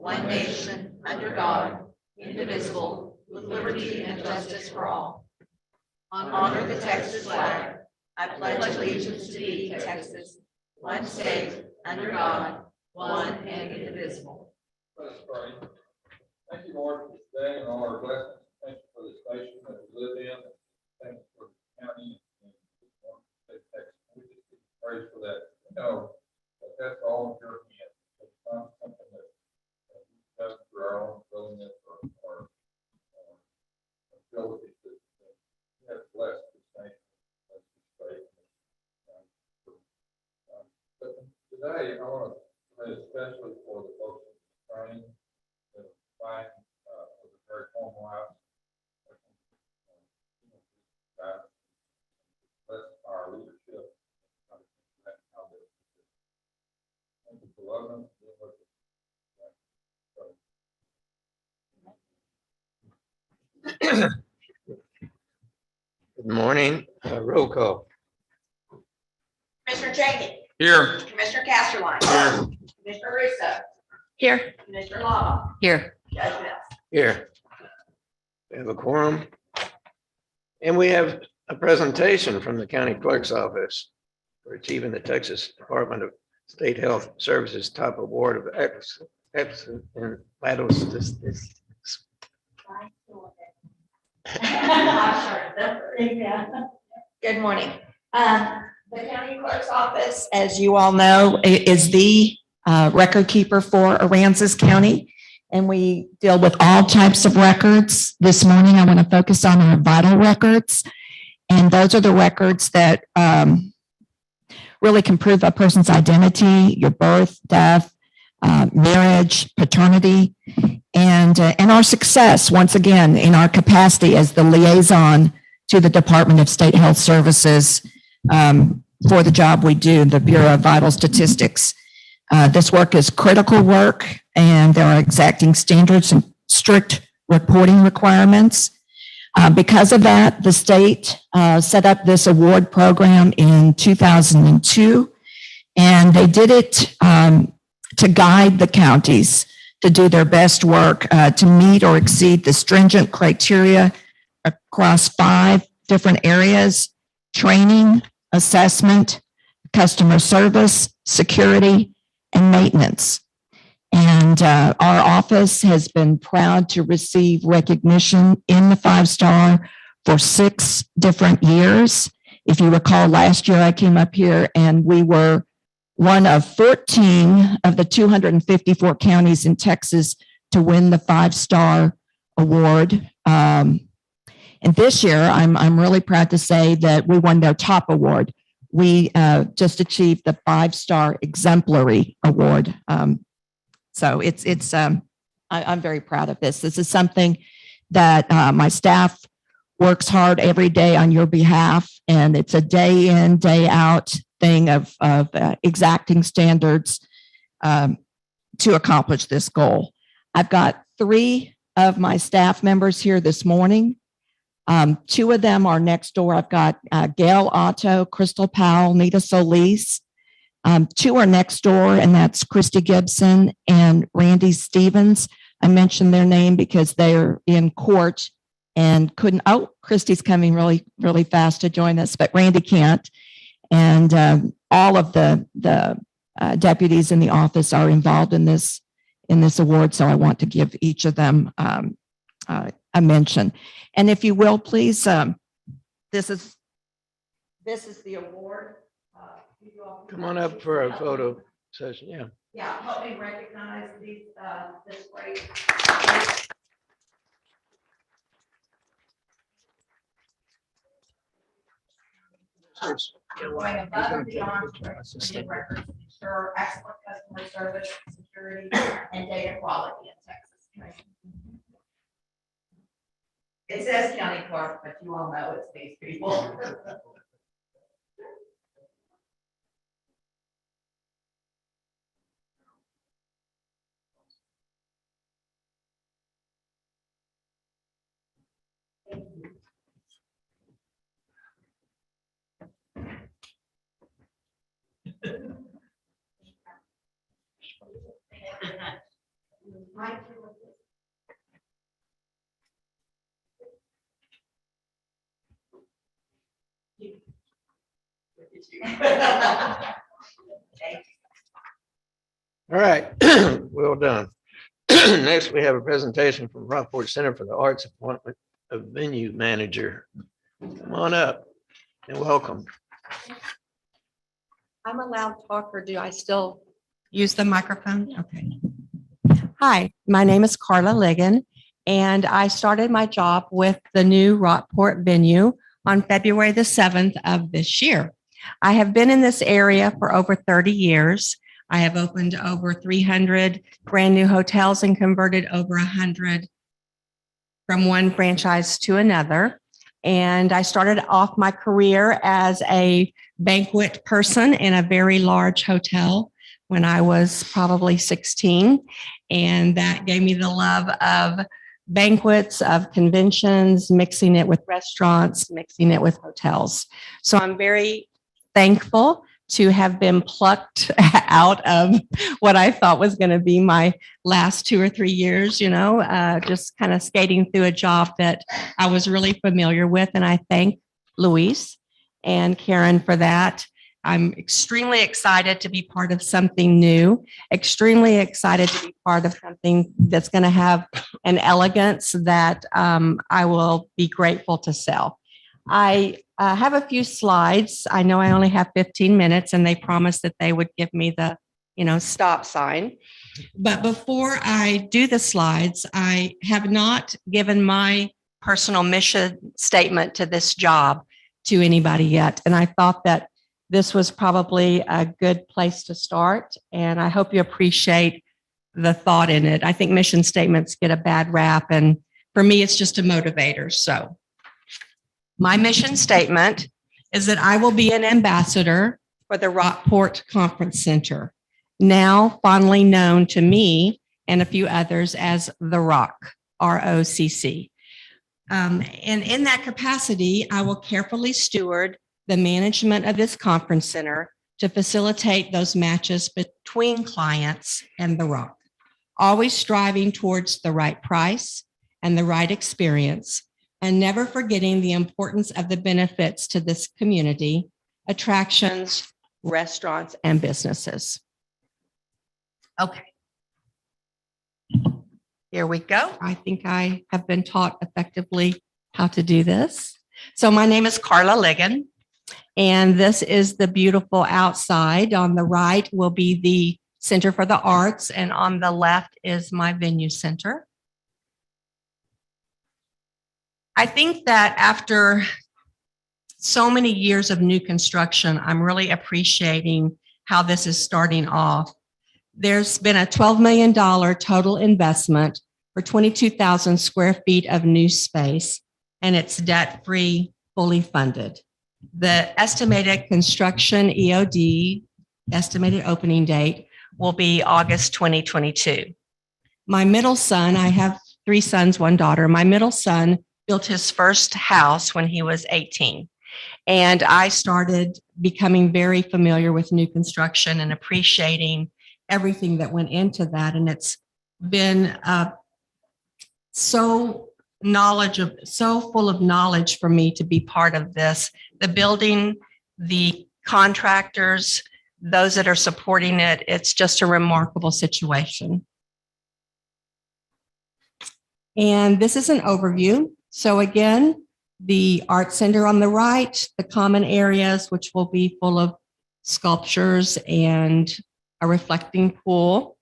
one nation, under God, indivisible, with liberty and justice for all. Honor the Texas flag. I pledge allegiance to thee, Texas, one state, under God, one and indivisible. Let us pray. Thank you, Lord, for this day and all our blessings. Thank you for the station that we live in. Thank you for the county and Texas. We just give you praise for that. We know that that's all in your hands. It's not something that we've done through our own willingness or ability to have blessed this nation. That's this state. But today, I want to pray especially for the folks in Ukraine that are fighting with a very home life. Bless our leadership. Thank you for loving us. Good morning. Roll call. Commissioner Cheney. Here. Commissioner Casterline. Here. Commissioner Russo. Here. Commissioner Lava. Here. Judge Mills. Here. We have a quorum. And we have a presentation from the county clerk's office for achieving the Texas Department of State Health Services top award of excellence in vital statistics. Good morning. The county clerk's office, as you all know, is the record keeper for Aransas County. And we deal with all types of records. This morning, I want to focus on our vital records. And those are the records that really can prove a person's identity, your birth, death, marriage, paternity, and our success, once again, in our capacity as the liaison to the Department of State Health Services for the job we do, the Bureau of Vital Statistics. This work is critical work, and there are exacting standards and strict reporting requirements. Because of that, the state set up this award program in 2002, and they did it to guide the counties to do their best work to meet or exceed the stringent criteria across 5 different areas: training, assessment, customer service, security, and maintenance. And our office has been proud to receive recognition in the 5-star for 6 different years. If you recall, last year I came up here and we were one of 14 of the 254 counties in Texas to win the 5-star award. And this year, I'm really proud to say that we won their top award. We just achieved the 5-star exemplary award. So I'm very proud of this. This is something that my staff works hard every day on your behalf, and it's a day in, day out thing of exacting standards to accomplish this goal. I've got 3 of my staff members here this morning. 2 of them are next door. I've got Gail Otto, Crystal Powell, Nita Solis. 2 are next door, and that's Christy Gibson and Randy Stevens. I mentioned their name because they're in court and couldn't. Oh, Christy's coming really, really fast to join us, but Randy can't. And all of the deputies in the office are involved in this award, so I want to give each of them a mention. And if you will, please, this is the award. Come on up for a photo session. Yeah. Yeah, help me recognize these, this great. Going above and beyond record records, ensure excellent customer service, security, and data quality in Texas. It says county clerk, but you all know it's these people. you. All right, well done. Next, we have a presentation from Rockport Center for the Arts, appointment of venue manager. Come on up and welcome. I'm allowed to talk, or do I still use the microphone? Okay. Hi, my name is Carla Ligon, and I started my job with the new Rockport venue on February the 7th of this year. I have been in this area for over 30 years. I have opened over 300 brand new hotels and converted over 100 from one franchise to another. And I started off my career as a banquet person in a very large hotel when I was probably 16. And that gave me the love of banquets, of conventions, mixing it with restaurants, mixing it with hotels. So I'm very thankful to have been plucked out of what I thought was going to be my last 2 or 3 years, just kind of skating through a job that I was really familiar with. And I thank Luis and Karen for that. I'm extremely excited to be part of something new, extremely excited to be part of something that's going to have an elegance that I will be grateful to sell. I have a few slides. I know I only have 15 minutes, and they promised that they would give me the, stop sign. But before I do the slides, I have not given my personal mission statement to this job to anybody yet. And I thought that this was probably a good place to start. And I hope you appreciate the thought in it. I think mission statements get a bad rap. And for me, it's just a motivator. So my mission statement is that I will be an ambassador for the Rockport Conference Center, now fondly known to me and a few others as the Rock, ROCC. And in that capacity, I will carefully steward the management of this conference center to facilitate those matches between clients and the Rock, always striving towards the right price and the right experience, and never forgetting the importance of the benefits to this community, attractions, restaurants, and businesses. Okay. Here we go. I think I have been taught effectively how to do this. So my name is Carla Ligon, and this is the beautiful outside. On the right will be the Center for the Arts, and on the left is my venue center. I think that after so many years of new construction, I'm really appreciating how this is starting off. There's been a $12 million total investment for 22,000 square feet of new space, and it's debt-free, fully funded. The estimated construction EOD, estimated opening date, will be August 2022. My middle son, I have 3 sons, 1 daughter. My middle son built his first house when he was 18. And I started becoming very familiar with new construction and appreciating everything that went into that. And it's been so full of knowledge for me to be part of this. The building, the contractors, those that are supporting it, it's just a remarkable situation. And this is an overview. So again, the art center on the right, the common areas, which will be full of sculptures and a reflecting pool.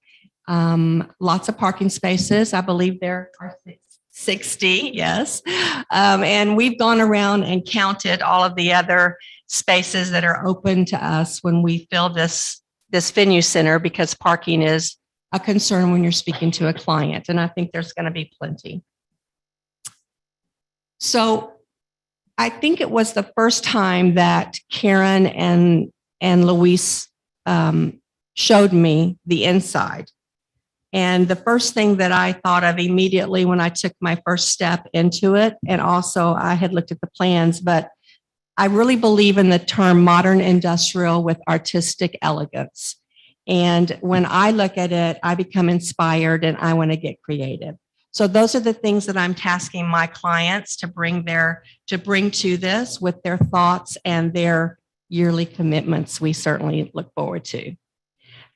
Lots of parking spaces. I believe there are 60, yes. And we've gone around and counted all of the other spaces that are open to us when we fill this venue center, because parking is a concern when you're speaking to a client. And I think there's going to be plenty. So I think it was the first time that Karen and Luis showed me the inside. And the first thing that I thought of immediately when I took my first step into it, and also I had looked at the plans, but I really believe in the term modern industrial with artistic elegance. And when I look at it, I become inspired and I want to get creative. So those are the things that I'm tasking my clients to bring to this with their thoughts and their yearly commitments we certainly look forward to.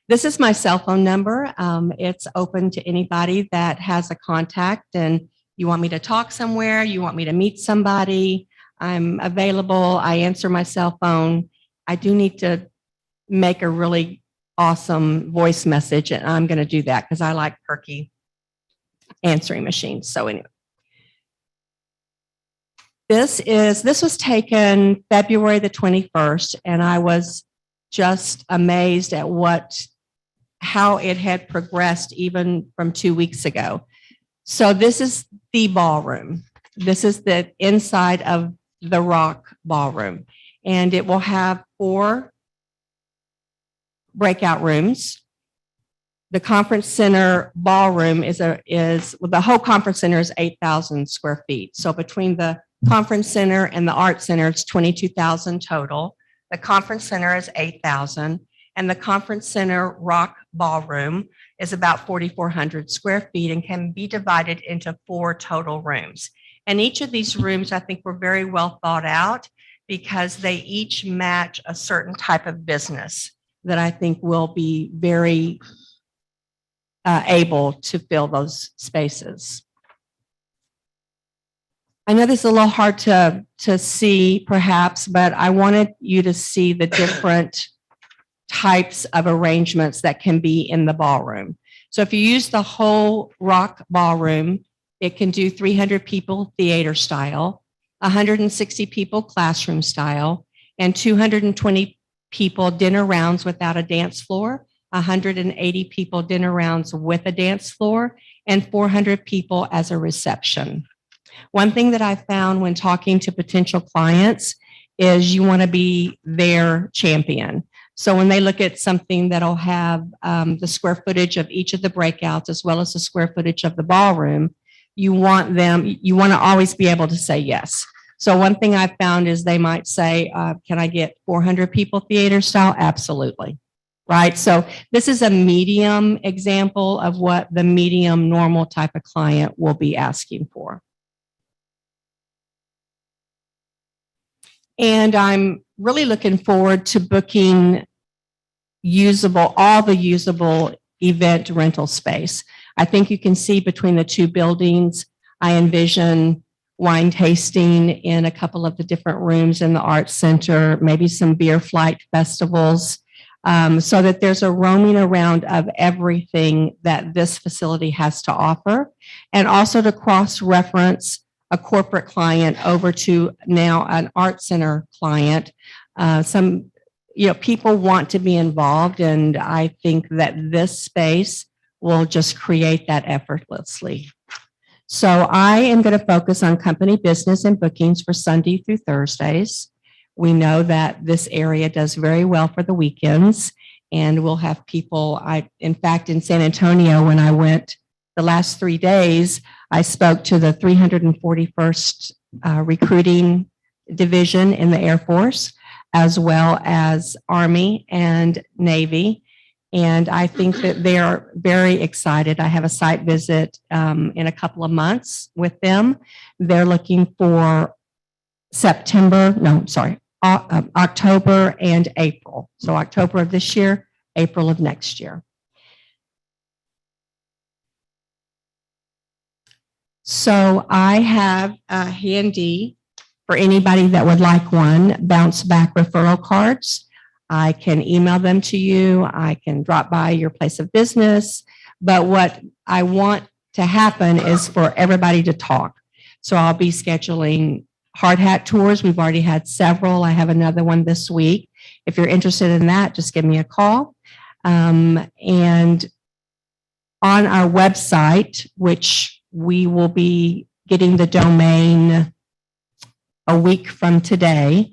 This is my cell phone number. It's open to anybody that has a contact and you want me to talk somewhere, you want me to meet somebody, I'm available. I answer my cell phone. I do need to make a really awesome voice message, and I'm going to do that because I like perky answering machines. So anyway, this was taken February the 21st, and I was just amazed at how it had progressed even from 2 weeks ago. So this is the ballroom. This is the inside of the Rock Ballroom, and it will have 4 breakout rooms. The conference center ballroom the whole conference center is 8,000 square feet. So between the conference center and the art center, it's 22,000 total. The conference center is 8,000, and the conference center Rock Ballroom is about 4,400 square feet and can be divided into 4 total rooms. And each of these rooms, I think, were very well thought out because they each match a certain type of business that I think will be very able to fill those spaces. I know this is a little hard to see perhaps, but I wanted you to see the different types of arrangements that can be in the ballroom. So if you use the whole Rock Ballroom, it can do 300 people theater style, 160 people classroom style, and 220 people dinner rounds without a dance floor, 180 people dinner rounds with a dance floor, and 400 people as a reception. One thing that I found when talking to potential clients is you want to be their champion. So when they look at something that'll have the square footage of each of the breakouts as well as the square footage of the ballroom, you want to always be able to say yes. So one thing I found is they might say, can I get 400 people theater style? Absolutely. Right. So this is a medium example of what the medium normal type of client will be asking for. And I'm really looking forward to booking all the usable event rental space. I think you can see between the 2 buildings, I envision wine tasting in a couple of the different rooms in the Arts Center, maybe some beer flight festivals, so that there's a roaming around of everything that this facility has to offer, and also to cross-reference a corporate client over to now an Art Center client. People want to be involved, and I think that this space will just create that effortlessly. So I am going to focus on company business and bookings for Sunday through Thursdays. We know that this area does very well for the weekends, and we'll have people. In fact, in San Antonio, when I went the last 3 days, I spoke to the 341st Recruiting Division in the Air Force, as well as Army and Navy. And I think that they are very excited. I have a site visit in a couple of months with them. They're looking for October and April. So October of this year, April of next year. So I have handy, for anybody that would like one, bounce back referral cards. I can email them to you. I can drop by your place of business. But what I want to happen is for everybody to talk. So I'll be scheduling hard hat tours. We've already had several. I have another one this week. If you're interested in that, just give me a call. And on our website, which we will be getting the domain a week from today,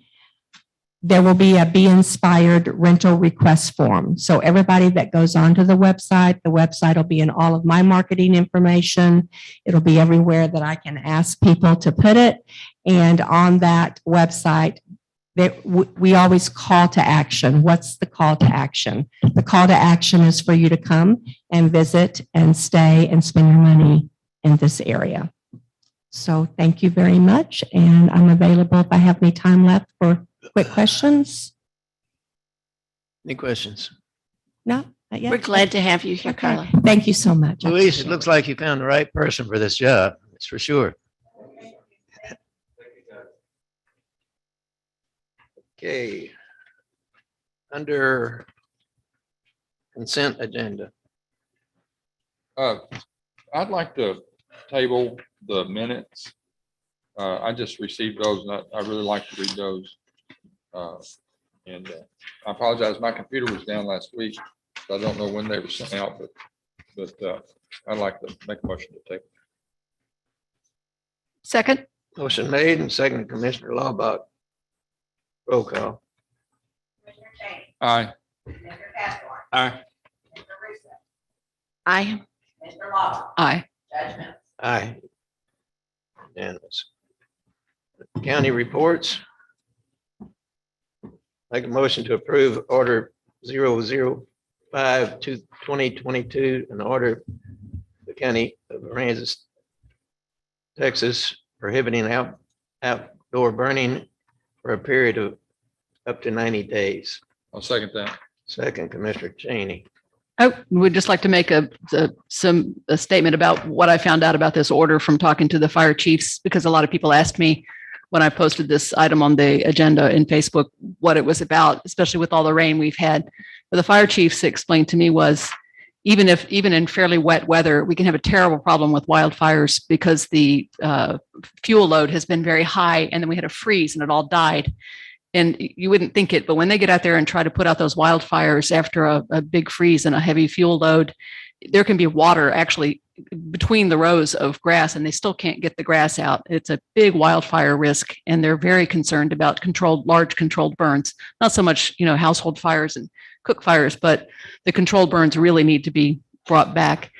there will be a Be Inspired rental request form. So everybody that goes onto the website will be in all of my marketing information. It'll be everywhere that I can ask people to put it. And on that website, we always call to action. What's the call to action? The call to action is for you to come and visit and stay and spend your money in this area. So thank you very much. And I'm available if I have any time left for quick questions. Any questions? No, not yet. We're glad to have you here, Okay. Carla. Thank you so much. I Luis, it appreciate looks like you found the right person for this job. That's for sure. Okay. Under consent agenda. I'd like to table the minutes. I just received those and I really like to read those. And I apologize, my computer was down last week, so I don't know when they were sent out, but I'd like to make a motion to table. Second, Motion made and second, Commissioner Laubach. Roll call. Commissioner Cheney, Aye. Mr. Cashmore, Aye. Mr. Russo, aye. Mr. Law, Aye. Judge Mills. Aye. Unanimous. County reports. Make a motion to approve order 005/2022, an order the county of Aransas, Texas, prohibiting outdoor burning for a period of up to 90 days. I'll second that. Second, Commissioner Cheney. I would just like to make a statement about what I found out about this order from talking to the fire chiefs, because a lot of people asked me when I posted this item on the agenda in Facebook, what it was about, especially with all the rain we've had. What the fire chiefs explained to me was, even in fairly wet weather, we can have a terrible problem with wildfires because the fuel load has been very high, and then we had a freeze and it all died. And you wouldn't think it, but when they get out there and try to put out those wildfires after a big freeze and a heavy fuel load, there can be water actually between the rows of grass, and they still can't get the grass out. It's a big wildfire risk, and they're very concerned about large controlled burns. Not so much, household fires and cook fires, but the controlled burns really need to be brought back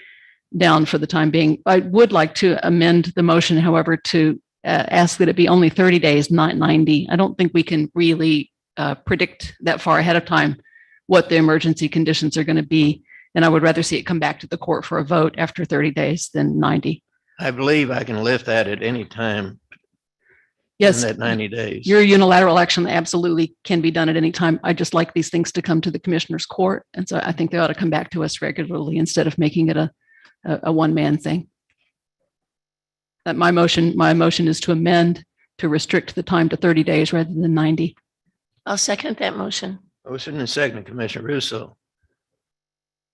down for the time being. I would like to amend the motion, however, to ask that it be only 30 days, not 90. I don't think we can really predict that far ahead of time what the emergency conditions are going to be. And I would rather see it come back to the court for a vote after 30 days than 90. I believe I can lift that at any time in Yes, that 90 days. your unilateral action absolutely can be done at any time. I just like these things to come to the commissioner's court. And so I think they ought to come back to us regularly instead of making it a one-man thing. That my motion is to amend to restrict the time to 30 days rather than 90. I'll second that motion. Motion and second, Commissioner Russo.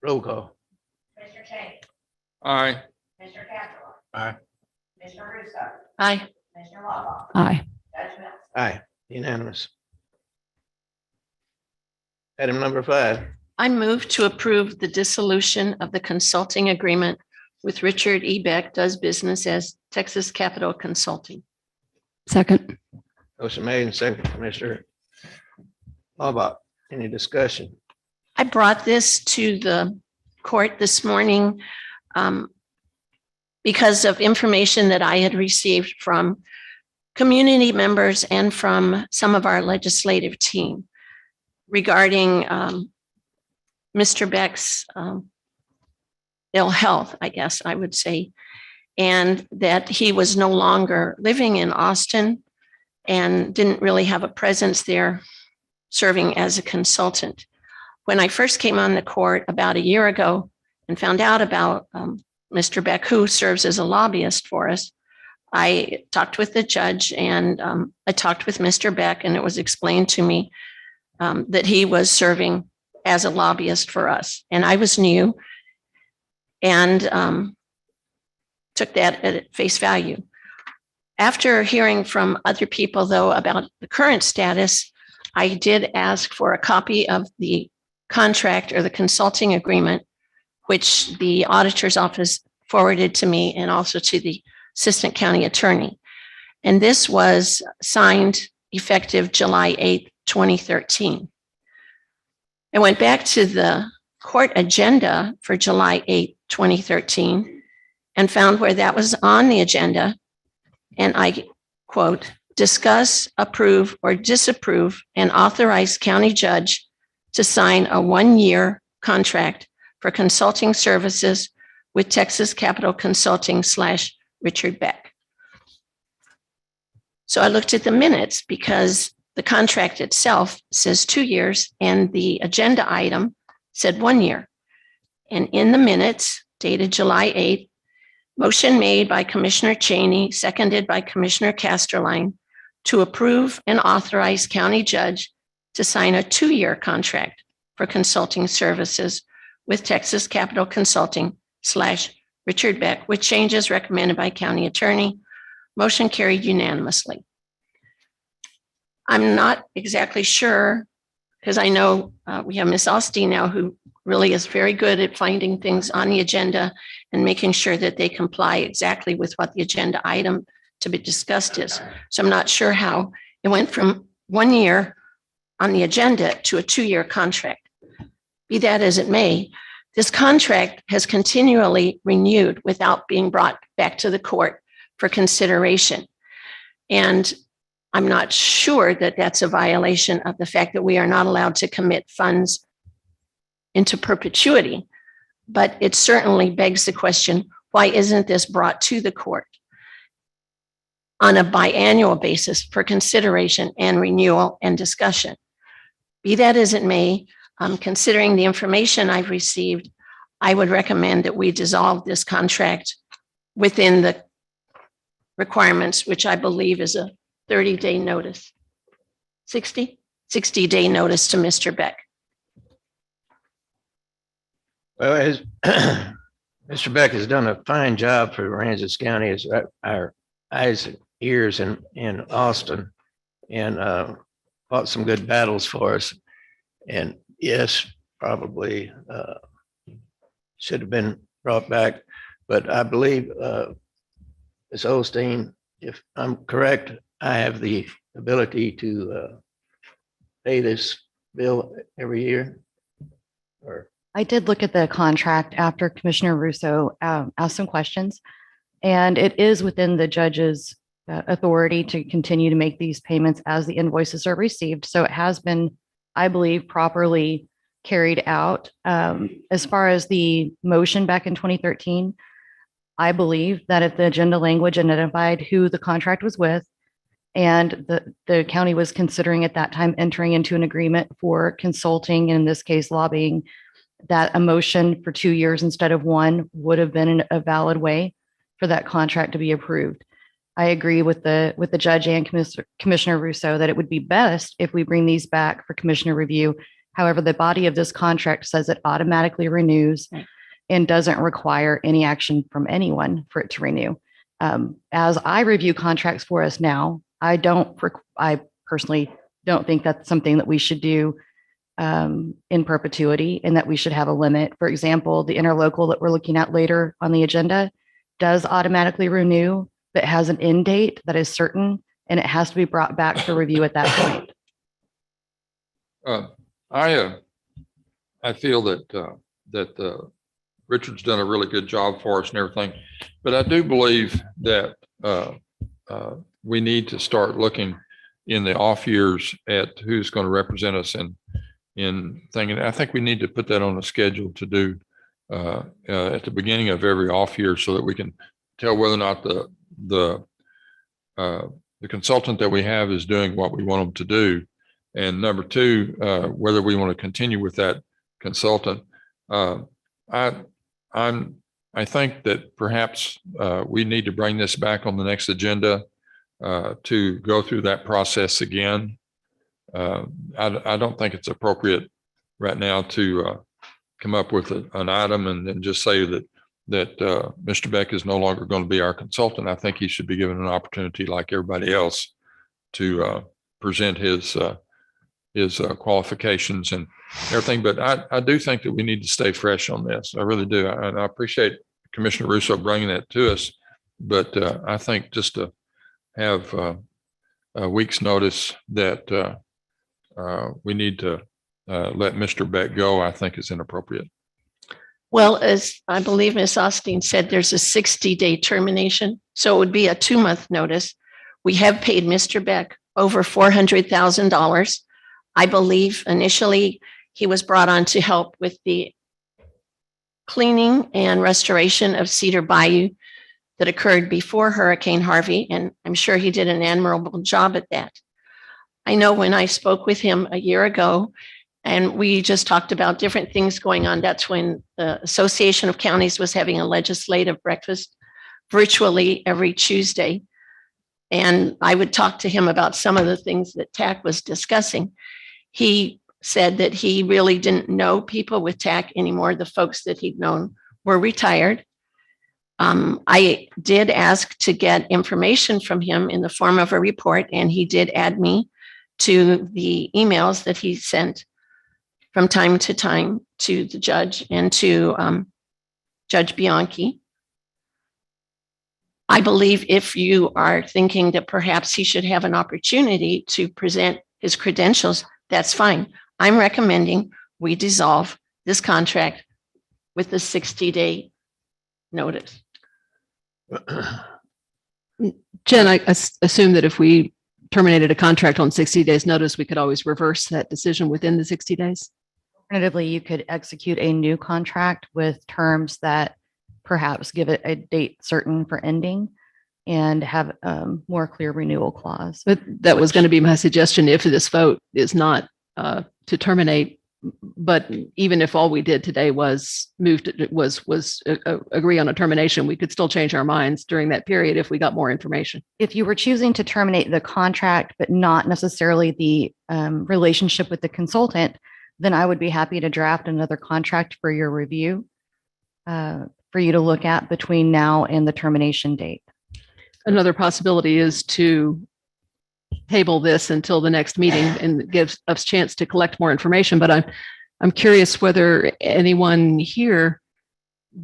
Roll call. Commissioner Cheney, Aye. Mr. Cashmore. Aye. Mr. Russo, Aye. Mr. Law, Aye. Judge Mills. Aye, unanimous. Item number 5. I move to approve the dissolution of the consulting agreement with Richard E. Beck, does business as Texas Capital Consulting. Second. Motion made and second, Commissioner Laubach. Any discussion? I brought this to the court this morning because of information that I had received from community members and from some of our legislative team regarding Mr. Beck's ill health, I guess I would say, and that he was no longer living in Austin and didn't really have a presence there serving as a consultant. When I first came on the court about a year ago and found out about Mr. Beck, who serves as a lobbyist for us, I talked with the judge and I talked with Mr. Beck, and it was explained to me that he was serving as a lobbyist for us. And I was new and took that at face value. After hearing from other people, though, about the current status, I did ask for a copy of the contract or the consulting agreement, which the auditor's office forwarded to me and also to the assistant county attorney. And this was signed effective July 8th, 2013. I went back to the court agenda for July 8th, 2013, and found where that was on the agenda. And I quote, discuss, approve, or disapprove and authorize county judge to sign a 1-year contract for consulting services with Texas Capital Consulting / Richard Beck. So I looked at the minutes because The contract itself says 2 years, and the agenda item said 1 year. And in the minutes dated July 8th, motion made by Commissioner Cheney, seconded by Commissioner Casterline, to approve and authorize county judge to sign a 2-year contract for consulting services with Texas Capital Consulting / Richard Beck, with changes recommended by county attorney. Motion carried unanimously. I'm not exactly sure, because I know we have Ms. Alstein now, who really is very good at finding things on the agenda and making sure that they comply exactly with what the agenda item to be discussed is. So I'm not sure how it went from 1 year on the agenda to a 2-year contract. Be that as it may, this contract has continually renewed without being brought back to the court for consideration. And I'm not sure that that's a violation of the fact that we are not allowed to commit funds into perpetuity, but it certainly begs the question, why isn't this brought to the court on a biannual basis for consideration and renewal and discussion? Be that as it may, considering the information I've received, I would recommend that we dissolve this contract within the requirements, which I believe is a 30-day notice. 60-day notice to Mr. Beck. Well, as Mr. Beck has done a fine job for Aransas County as our eyes and ears in Austin, and fought some good battles for us. And yes, probably should have been brought back. But I believe, Ms. Osteen, if I'm correct, I have the ability to pay this bill every year. Or I did look at the contract after Commissioner Russo asked some questions, and it is within the judge's authority to continue to make these payments as the invoices are received. So it has been, I believe, properly carried out. As far as the motion back in 2013, I believe that if the agenda language identified who the contract was with, and the county was considering at that time entering into an agreement for consulting, in this case lobbying, that a motion for 2 years instead of 1 would have been a valid way for that contract to be approved. I agree with the judge and Commissioner Russo that it would be best if we bring these back for commissioner review. However, the body of this contract says it automatically renews and doesn't require any action from anyone for it to renew. As I review contracts for us now, I personally don't think that's something that we should do in perpetuity, and that we should have a limit. For example, the interlocal that we're looking at later on the agenda does automatically renew, but has an end date that is certain, and it has to be brought back for review at that point. I feel that Richard's done a really good job for us and everything, but I do believe that we need to start looking in the off years at who's going to represent us in thinking. I think we need to put that on a schedule to do at the beginning of every off year, so that we can tell whether or not the consultant that we have is doing what we want them to do. And number two, whether we want to continue with that consultant. I think that perhaps we need to bring this back on the next agenda to go through that process again. I don't think it's appropriate right now to come up with an item and then just say that Mr. Beck is no longer going to be our consultant. I think he should be given an opportunity like everybody else to present his qualifications and everything. But I do think that we need to stay fresh on this. I really do. And I appreciate Commissioner Russo bringing that to us. But I think just to have a week's notice that we need to let Mr. Beck go, I think is inappropriate. Well, as I believe Ms. Osteen said, there's a 60-day termination. So it would be a 2-month notice. We have paid Mr. Beck over $400,000. I believe initially he was brought on to help with the cleaning and restoration of Cedar Bayou that occurred before Hurricane Harvey, and I'm sure he did an admirable job at that. I know when I spoke with him a year ago, and we just talked about different things going on, that's when the Association of Counties was having a legislative breakfast virtually every Tuesday. And I would talk to him about some of the things that TAC was discussing. He said that he really didn't know people with TAC anymore. The folks that he'd known were retired. I did ask to get information from him in the form of a report, and he did add me to the emails that he sent from time to time to the judge and to Judge Bianchi. I believe if you are thinking that perhaps he should have an opportunity to present his credentials, that's fine. I'm recommending we dissolve this contract with the 60-day notice. Jen, I assume that if we terminated a contract on 60 days notice, we could always reverse that decision within the 60 days. Alternatively, you could execute a new contract with terms that perhaps give it a date certain for ending and have a more clear renewal clause. But that was going to be my suggestion if this vote is not to terminate. But even if all we did today was agree on a termination, we could still change our minds during that period if we got more information. If you were choosing to terminate the contract, but not necessarily the relationship with the consultant, then I would be happy to draft another contract for your review for you to look at between now and the termination date. Another possibility is to table this until the next meeting and gives us a chance to collect more information. But I'm curious whether anyone here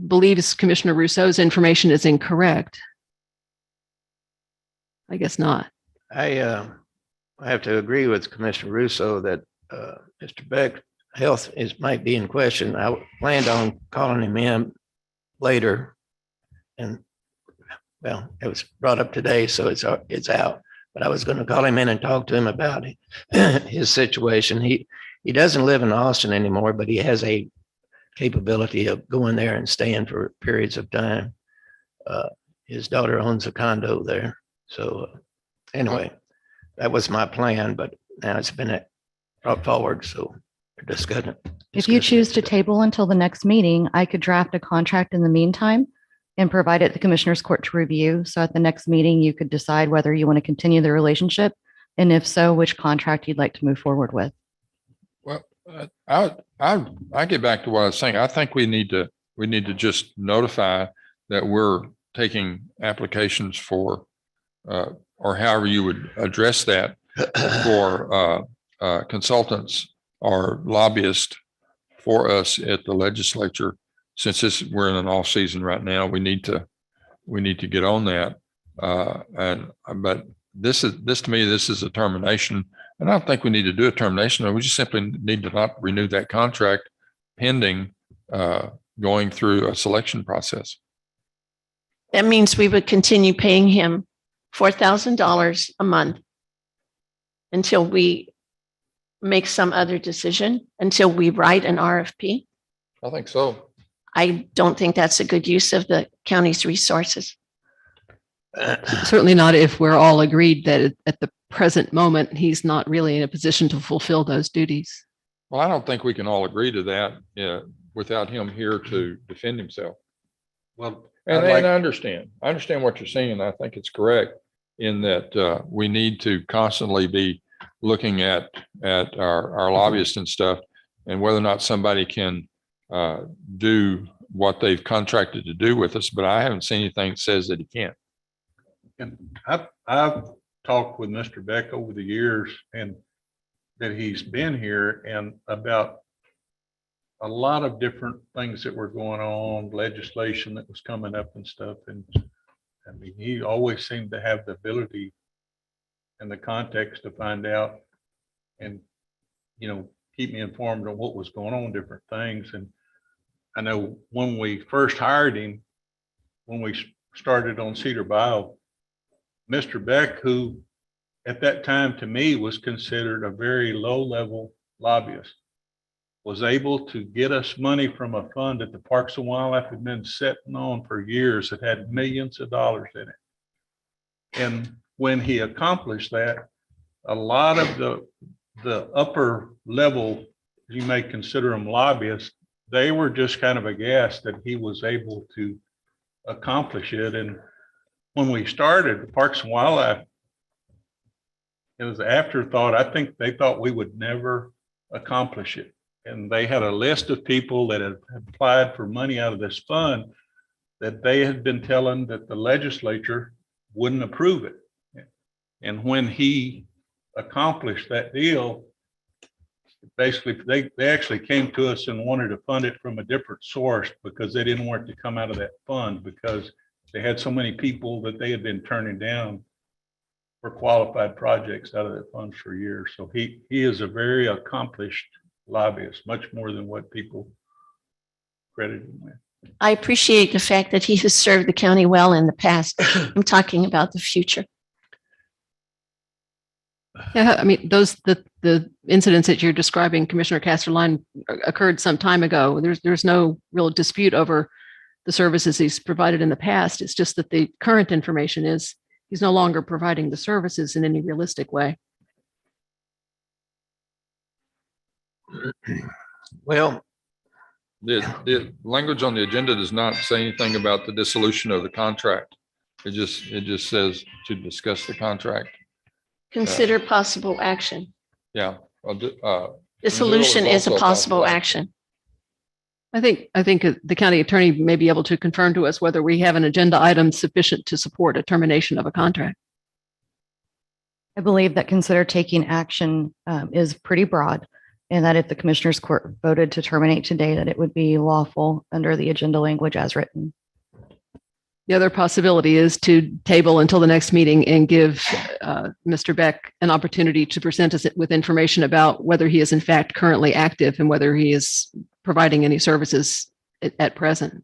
believes Commissioner Rousseau's information is incorrect. I guess not. I have to agree with Commissioner Russo that Mr. Beck's health might be in question. I planned on calling him in later, and well, it was brought up today, so it's out. But I was going to call him in and talk to him about his situation. He doesn't live in Austin anymore, but he has a capability of going there and staying for periods of time. His daughter owns a condo there. So anyway, that was my plan, but now it's been brought forward, so we're discussing it. If you choose to table until the next meeting, I could draft a contract in the meantime and provide it to the Commissioners Court to review. So at the next meeting, you could decide whether you want to continue the relationship, and if so, which contract you'd like to move forward with. Well, I get back to what I was saying. I think we need to just notify that we're taking applications for, or however you would address that, for consultants or lobbyists for us at the legislature. Since we're in an off season right now, we need to get on that. But this to me, this is a termination, and I don't think we need to do a termination. We just simply need to not renew that contract pending going through a selection process. That means we would continue paying him $4,000 a month until we make some other decision, until we write an RFP. I think so. I don't think that's a good use of the county's resources. Certainly not if we're all agreed that at the present moment, he's not really in a position to fulfill those duties. Well, I don't think we can all agree to that without him here to defend himself. Well, And I understand what you're saying. I think it's correct in that we need to constantly be looking at our lobbyists and stuff, and whether or not somebody can do what they've contracted to do with us. But I haven't seen anything that says that he can't. and I've talked with Mr. Beck over the years and that he's been here, and about a lot of different things that were going on, legislation that was coming up and stuff. And I mean, he always seemed to have the ability and the context to find out and, keep me informed on what was going on, different things. And I know when we first hired him, when we started on Cedar Bayou, Mr. Beck, who at that time to me was considered a very low-level lobbyist, was able to get us money from a fund that the Parks and Wildlife had been sitting on for years that had millions of dollars in it. And when he accomplished that, a lot of the upper level, you may consider them lobbyists, they were just kind of aghast that he was able to accomplish it. And when we started the Parks and Wildlife, it was an afterthought. I think they thought we would never accomplish it. And they had a list of people that had applied for money out of this fund that they had been telling that the legislature wouldn't approve it. And when he accomplished that deal, basically they actually came to us and wanted to fund it from a different source because they didn't want it to come out of that fund because they had so many people that they had been turning down for qualified projects out of that fund for years. So he is a very accomplished lobbyist, much more than what people credit him with. I appreciate the fact that he has served the county well in the past. I'm talking about the future. Yeah, I mean, the incidents that you're describing, Commissioner Casterline, occurred some time ago. There's no real dispute over the services he's provided in the past. It's just that the current information is he's no longer providing the services in any realistic way. Well, The language on the agenda does not say anything about the dissolution of the contract. It just says to discuss the contract. Consider possible action. Yeah. Dissolution is a also possible action. I think the county attorney may be able to confirm to us whether we have an agenda item sufficient to support a termination of a contract. I believe that consider taking action is pretty broad, and that if the Commissioners Court voted to terminate today, that it would be lawful under the agenda language as written. The other possibility is to table until the next meeting and give Mr. Beck an opportunity to present us with information about whether he is in fact currently active and whether he is providing any services at present.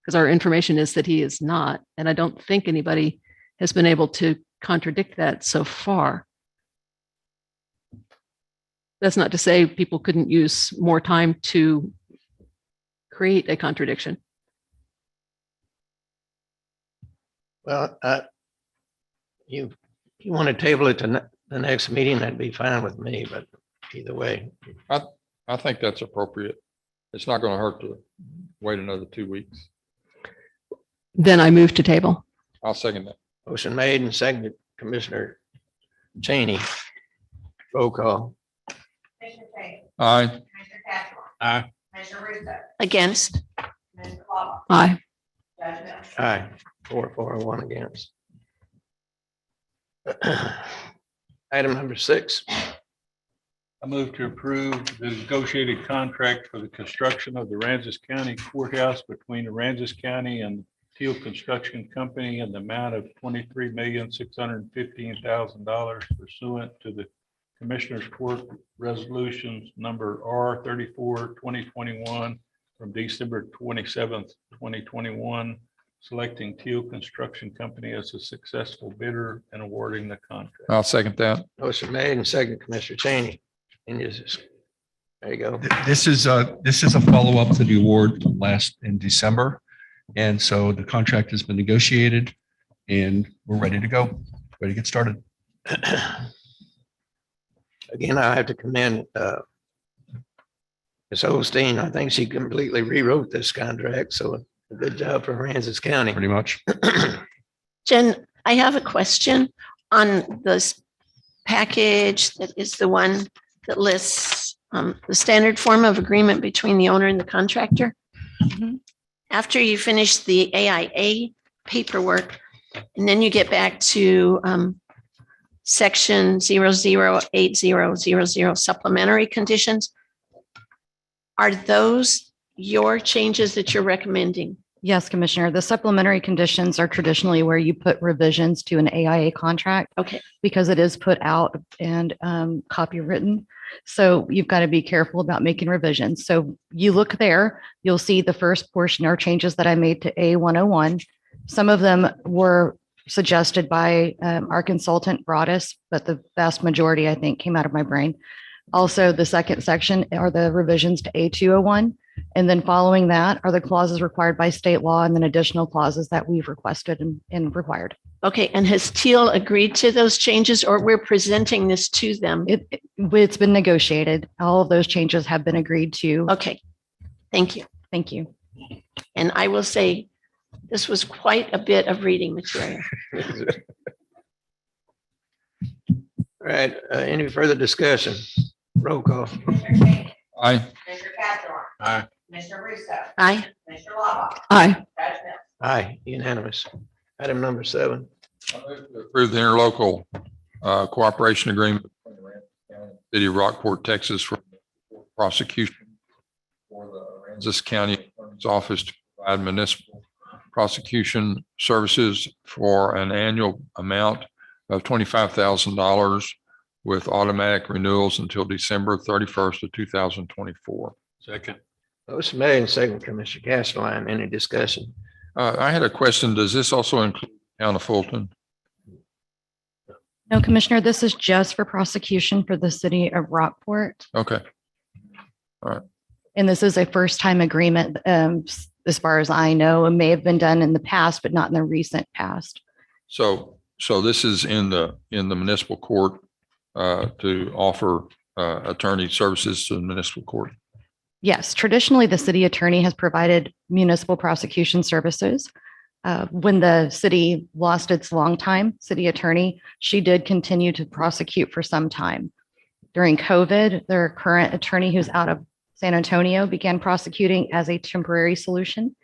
Because our information is that he is not, and I don't think anybody has been able to contradict that so far. That's not to say people couldn't use more time to create a contradiction. well, you want to table it to the next meeting, that'd be fine with me, but either way. I think that's appropriate. It's not going to hurt to wait another 2 weeks. Then I move to table. I'll second that. Motion made and seconded, Commissioner Cheney. Roll call. Commissioner Cheney. Aye. Commissioner Castro. Aye. Commissioner Russo. Against. Commissioner Claus. Aye. Judge Mills. Aye. 4-1 against. Item number 6. I move to approve the negotiated contract for the construction of the Aransas County Courthouse between Aransas County and Teal Construction Company in the amount of $23,615,000 pursuant to the Commissioners Court Resolutions number R34/2021 from December 27th, 2021, selecting Teal Construction Company as a successful bidder and awarding the contract. I'll second that. Motion made and seconded, Commissioner Cheney. And there you go. This is a follow-up to the award from last in December. And so the contract has been negotiated and we're ready to go, ready to get started. Again, I have to commend Ms. Osteen. I think she completely rewrote this contract. So a good job for Aransas County. Pretty much. Jen, I have a question on this package that is the one that lists the standard form of agreement between the owner and the contractor. Mhm. After you finish the AIA paperwork, and then you get back to section 008000 supplementary conditions, are those your changes that you're recommending? Yes, Commissioner. The supplementary conditions are traditionally where you put revisions to an AIA contract. Okay. Because it is put out and copywritten. So you've got to be careful about making revisions. So you look there, you'll see the first portion are changes that I made to A101. Some of them were suggested by our consultant Broadus, but the vast majority, I think, came out of my brain. Also, the second section are the revisions to A201. And then following that are the clauses required by state law and then additional clauses that we've requested and required. Okay, and has Teal agreed to those changes, or we're presenting this to them? It's been negotiated. All of those changes have been agreed to. Okay, thank you. Thank you. And I will say, this was quite a bit of reading material. All right, any further discussion? Roll call. Commissioner King, Aye. Commissioner Castro, Aye. Commissioner Russo, Aye. Commissioner Lava, Aye. Judge Mills. Aye, unanimous. Item number 7. I move to approve the interlocal cooperation agreement between Aransas County and the City of Rockport, Texas for prosecution for the Aransas County Attorney's Office to provide municipal prosecution services for an annual amount of $25,000 with automatic renewals until December 31st of 2024. Second. Motion made and second, Commissioner Castleline. Any discussion? I had a question. Does this also include the town of Fulton? No, Commissioner, this is just for prosecution for the city of Rockport. Okay. And this is a first time agreement. As far as I know, it may have been done in the past, but not in the recent past. So this is in the municipal court to offer attorney services to the municipal court. Yes, traditionally, the city attorney has provided municipal prosecution services. When the city lost its longtime city attorney, she did continue to prosecute for some time. During COVID, their current attorney, who's out of San Antonio, began prosecuting as a temporary solution,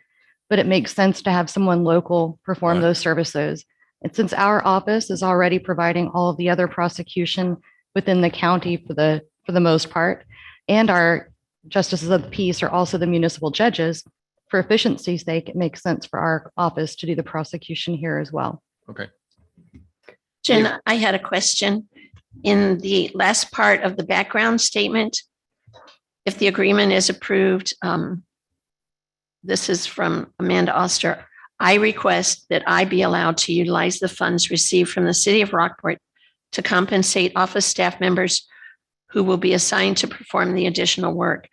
but it makes sense to have someone local perform Right. those services. And since our office is already providing all of the other prosecution within the county for the most part, and our justices of the peace are also the municipal judges, for efficiency's sake, it makes sense for our office to do the prosecution here as well. Okay. Jen, I had a question. In the last part of the background statement, if the agreement is approved, this is from Amanda Oster. I request that I be allowed to utilize the funds received from the city of Rockport to compensate office staff members who will be assigned to perform the additional work.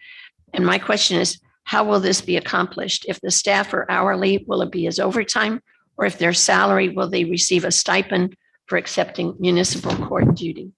And my question is, how will this be accomplished? If the staff are hourly, will it be as overtime? Or if they're salary, will they receive a stipend for accepting municipal court duty?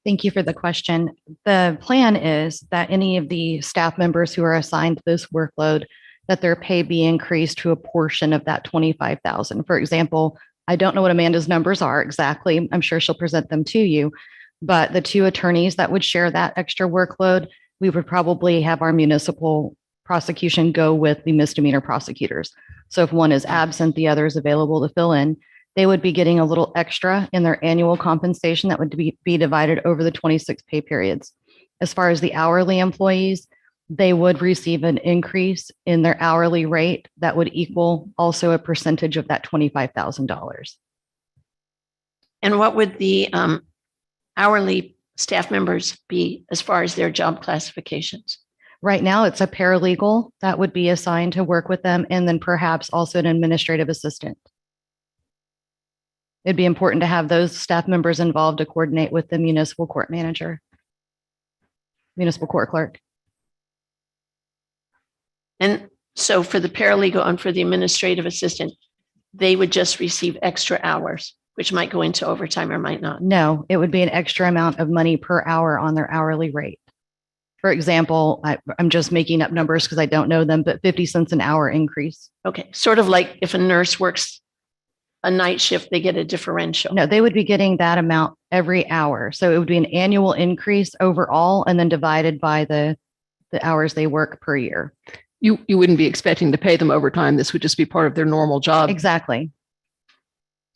Thank you for the question. The plan is that any of the staff members who are assigned this workload, that their pay be increased to a portion of that 25,000. For example, I don't know what Amanda's numbers are exactly. I'm sure she'll present them to you, but the 2 attorneys that would share that extra workload, we would probably have our municipal prosecution go with the misdemeanor prosecutors. So if one is absent, the other is available to fill in. They would be getting a little extra in their annual compensation that would be divided over the 26 pay periods. As far as the hourly employees, they would receive an increase in their hourly rate that would equal also a percentage of that $25,000. And what would the hourly staff members be as far as their job classifications? Right now, it's a paralegal that would be assigned to work with them, and then perhaps also an administrative assistant. It'd be important to have those staff members involved to coordinate with the municipal court manager, municipal court clerk. And so for the paralegal and for the administrative assistant, they would just receive extra hours, which might go into overtime or might not. No, it would be an extra amount of money per hour on their hourly rate. For example, I'm just making up numbers because I don't know them, but 50 cents an hour increase. Okay, sort of like if a nurse works a night shift, they get a differential. No, they would be getting that amount every hour. So it would be an annual increase overall and then divided by the hours they work per year. You wouldn't be expecting to pay them overtime. This would just be part of their normal job. Exactly.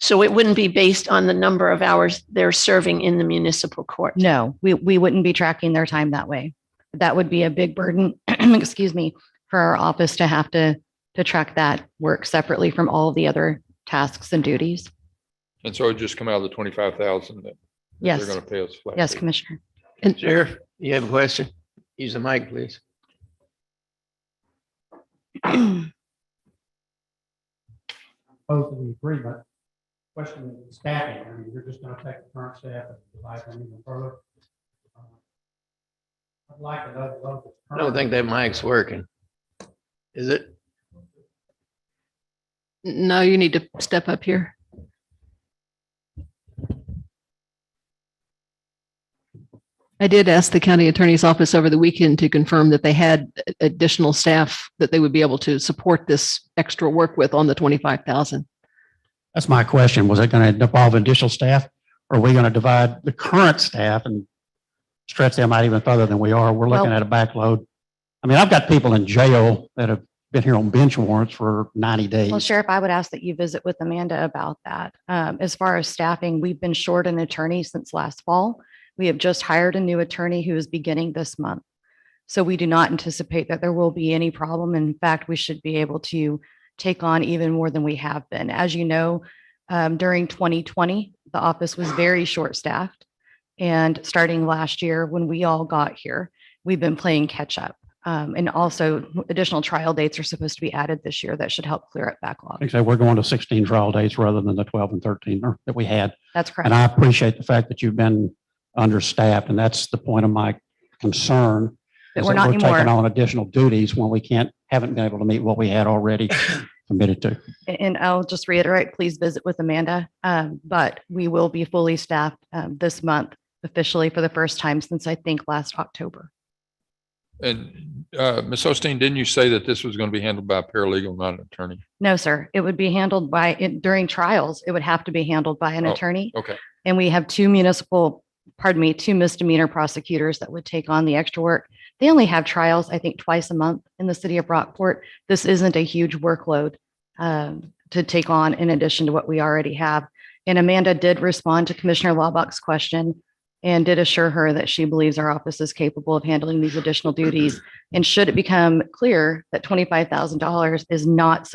So it wouldn't be based on the number of hours they're serving in the municipal court. No, we wouldn't be tracking their time that way. That would be a big burden, excuse me, for our office to have to track that work separately from all of the other tasks and duties. And so it just come out of the 25,000 that Yes. they're going to pay us. flat Yes, fee. Commissioner. Sheriff, you have a question? Use the mic, please. Opposed to the agreement. Question is staffing. I mean, you're just going to take the current staff and divide them even further. I'd like to know the local. I don't think that mic's working. Is it? No, you need to step up here. I did ask the county attorney's office over the weekend to confirm that they had additional staff that they would be able to support this extra work with on the 25,000. That's my question. Was it going to involve additional staff? Or are we going to divide the current staff and stretch them out even further than we are? We're looking Well- at a backload. I mean, I've got people in jail that have been here on bench warrants for 90 days. Well, Sheriff, I would ask that you visit with Amanda about that. As far as staffing, we've been short an attorney since last fall. We have just hired a new attorney who is beginning this month. So we do not anticipate that there will be any problem. In fact, we should be able to take on even more than we have been. As you know, during 2020, the office was very short-staffed. And starting last year, when we all got here, we've been playing catch up. And also additional trial dates are supposed to be added this year that should help clear up backlog. Like I said, we're going to 16 trial dates rather than the 12 and 13 that we had. That's And correct. I appreciate the fact that you've been understaffed, and that's the point of my concern. But is we're that not taking anymore. on additional duties when we haven't been able to meet what we had already committed to. And I'll just reiterate, please visit with Amanda. But we will be fully staffed this month officially for the first time since I think last October. And Ms. Osteen, didn't you say that this was going to be handled by a paralegal, not an attorney? No, sir. It would be handled by, during trials, it would have to be handled by an Oh, attorney. Okay. And we have two misdemeanor prosecutors that would take on the extra work. They only have trials, I think, twice a month in the city of Brockport. This isn't a huge workload to take on in addition to what we already have. And Amanda did respond to Commissioner Laubach's question and did assure her that she believes our office is capable of handling these additional duties. And should it become clear that $25,000 is not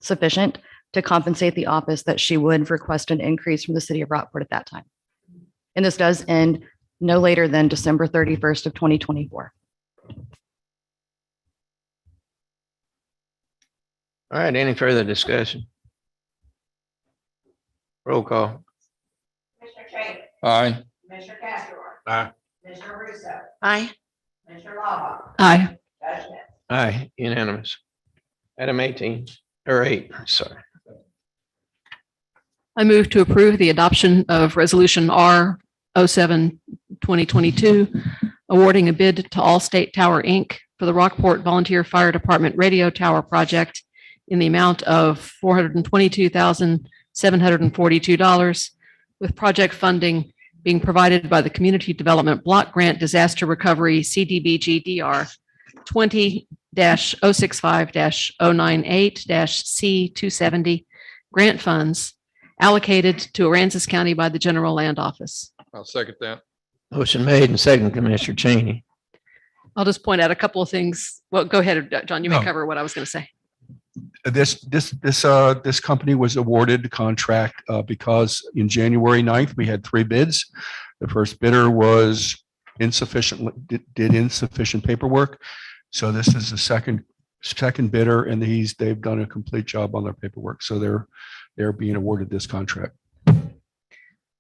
sufficient to compensate the office, that she would request an increase from the city of Rockport at that time. And this does end no later than December 31st of 2024. All right, any further discussion? Roll call. Commissioner Cheney, Aye. Commissioner Castro, Aye. Commissioner Russo, Aye. Commissioner Lava, Aye. Judge Smith. Aye, unanimous. Item 18, or 8, sorry. I move to approve the adoption of Resolution R 07-2022, awarding a bid to Allstate Tower, Inc. for the Rockport Volunteer Fire Department Radio Tower Project in the amount of $422,742, with project funding being provided by the Community Development Block Grant Disaster Recovery CDBG DR 20-065-098-C270 grant funds allocated to Aransas County by the General Land Office. I'll second that. Motion made and second, Commissioner Cheney. I'll just point out a couple of things. Well, go ahead, John, you may No. cover what I was going to say. This company was awarded the contract because in January 9th, we had 3 bids. The first bidder was insufficient, did insufficient paperwork. So this is the second bidder, and they've done a complete job on their paperwork. So they're being awarded this contract.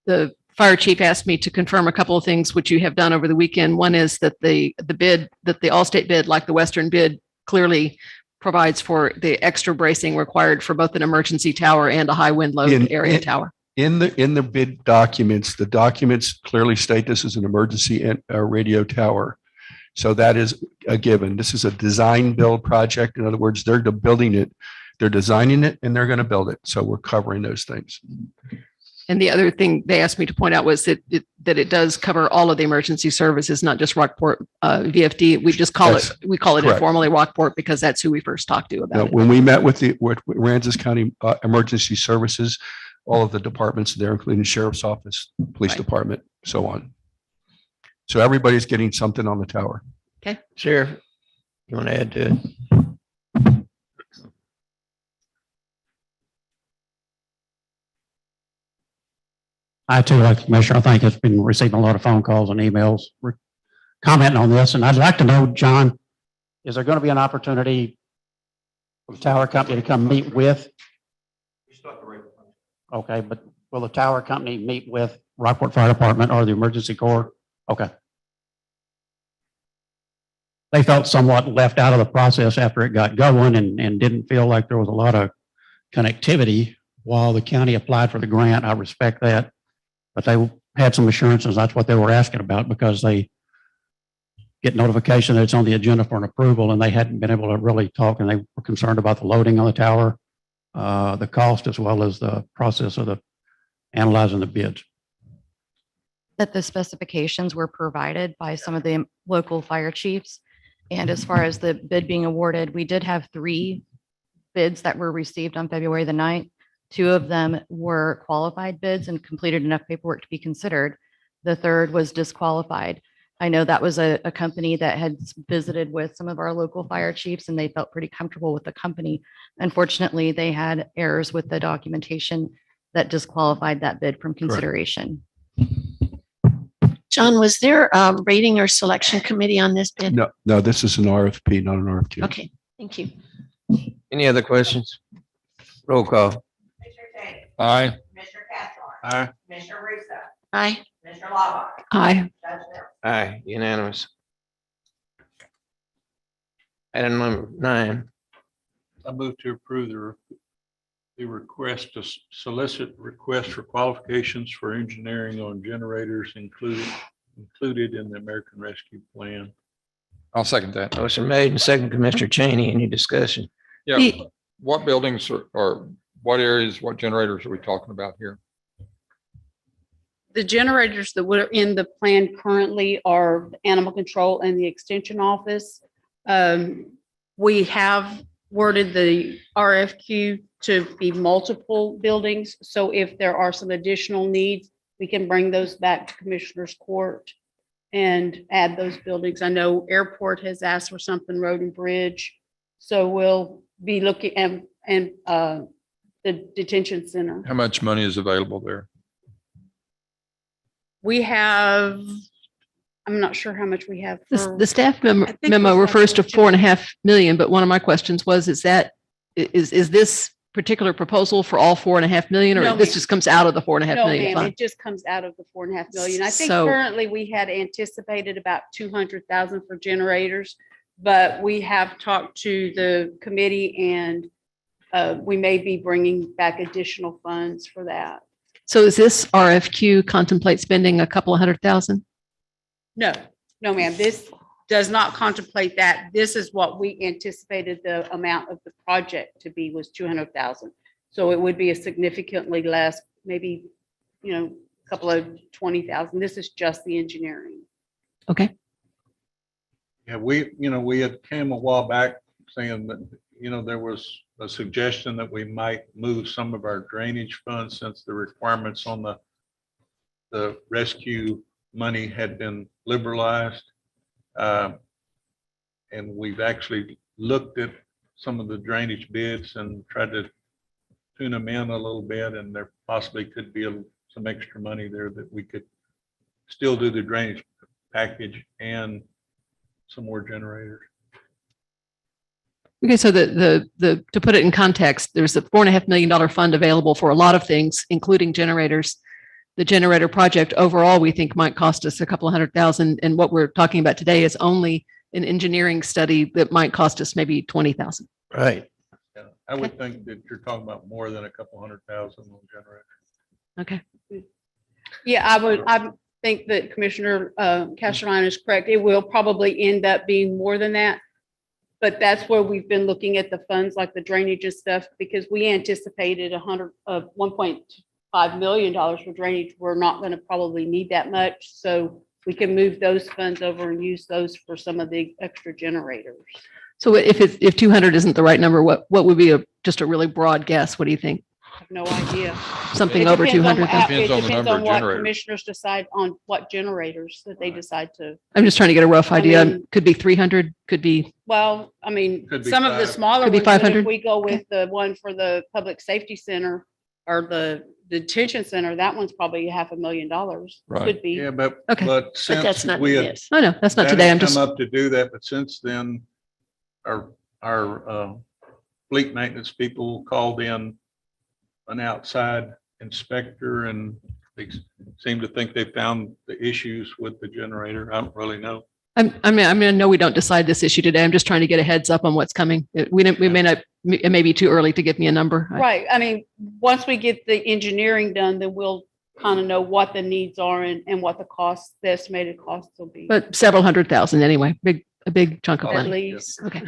The fire chief asked me to confirm a couple of things which you have done over the weekend. One is that the bid, that the Allstate bid, like the Western bid, clearly provides for the extra bracing required for both an emergency tower and a high wind load area tower. In the bid documents, the documents clearly state this is an emergency radio tower. So that is a given. This is a design build project. In other words, they're building it, they're designing it, and they're going to build it. So we're covering those things. And the other thing they asked me to point out was that it does cover all of the emergency services, not just Rockport VFD. We just call it Correct. informally Rockport because that's who we first talked to Now, about it. when we met with Aransas County Emergency Services, all of the departments there, including Sheriff's Office, Police Right. Department, so on. So everybody's getting something on the tower. Sheriff, you want to add to it? I too, like the Commissioner, I think it's been receiving a lot of phone calls and emails commenting on this. And I'd like to know, John, is there going to be an opportunity for the tower company to come meet with? Okay, but will the tower company meet with Rockport Fire Department or the Emergency Corps? Okay. they felt somewhat left out of the process after it got going and didn't feel like there was a lot of connectivity while the county applied for the grant. I respect that. But they had some assurances that's what they were asking about, because they get notification that it's on the agenda for an approval, and they hadn't been able to really talk, and they were concerned about the loading on the tower, the cost, as well as the process of the analyzing the bids. That the specifications were provided by some of the local fire chiefs. And as far as the bid being awarded, we did have 3 bids that were received on February the 9th. 2 of them were qualified bids and completed enough paperwork to be considered. The third was disqualified. I know that was a company that had visited with some of our local fire chiefs, and they felt pretty comfortable with the company. Unfortunately, they had errors with the documentation that disqualified that bid from consideration. John, was there a rating or selection committee on this bid? No, this is an RFP, not an RFQ. Okay, thank you. Any other questions? Roll call. Commissioner Tate, Aye. Commissioner Castro, Aye. Commissioner Russo, Aye. Commissioner Lava, Aye. Judge Mills. Aye, unanimous. Item number 9. I move to approve the request to solicit request for qualifications for engineering on generators included in the American Rescue Plan. I'll second that. Motion made and second, Commissioner Cheney. Any discussion? Yeah, what buildings or what areas, what generators are we talking about here? The generators that were in the plan currently are animal control and the extension office. We have worded the RFQ to be multiple buildings. So if there are some additional needs, we can bring those back to Commissioner's Court and add those buildings. I know Airport has asked for something, Road and Bridge. So we'll be looking at, the detention center. How much money is available there? We have, I'm not sure how much we have. for- The staff memo I think we refers to have- 4.5 million, but one of my questions was, is this particular proposal for all 4.5 million, or No, this ma'am. just comes out of the 4.5 No, million ma'am, fund? it just comes out of the 4.5 million. I think So- currently we had anticipated about 200,000 for generators, but we have talked to the committee and we may be bringing back additional funds for that. So is this RFQ contemplate spending a couple of $100,000? No, no, ma'am, this does not contemplate that. This is what we anticipated the amount of the project to be, was 200,000. So it would be a significantly less, maybe, a couple of 20,000. This is just the engineering. Okay. Yeah, we had came a while back saying that, there was a suggestion that we might move some of our drainage funds, since the requirements on the rescue money had been liberalized. And we've actually looked at some of the drainage bids and tried to tune them in a little bit, and there possibly could be some extra money there that we could still do the drainage package and some more generators. Okay, so to put it in context, there's a $4.5 million fund available for a lot of things, including generators. The generator project overall, we think might cost us a couple of $100,000. And what we're talking about today is only an engineering study that might cost us maybe 20,000. Right. Yeah, I would think that you're talking about more than a couple 100,000 on generators. Okay. Yeah, I think that Commissioner Castellano is correct. It will probably end up being more than that. But that's where we've been looking at the funds, like the drainage and stuff, because we anticipated $1.5 million for drainage. We're not going to probably need that much. So we can move those funds over and use those for some of the extra generators. So if 200 isn't the right number, what would be just a really broad guess? What do you think? I have no idea. Something It over depends on 200? what- Depends on the It depends number of on what generators. commissioners decide on what generators that they decide to. I'm just trying to get a rough I idea. mean- Could be 300, could be, Well, I mean, Could be some of the 5. smaller Could be ones, but 500. if we go with the one for the public safety center or the detention center, that one's probably $500,000. Right. Could be. Yeah, but Okay. but But since that's not we had this. no, that's not that today. had I'm just, come up to do that, but since then, our fleet maintenance people called in an outside inspector, and they seem to think they found the issues with the generator. I don't really know. I mean, I know we don't decide this issue today. I'm just trying to get a heads up on what's coming. We may not, it may be too early to give me a number. Right. I mean, once we get the engineering done, then we'll kind of know what the needs are and what the estimated costs will be. But several 100,000 anyway, a big chunk of At money. least. Okay.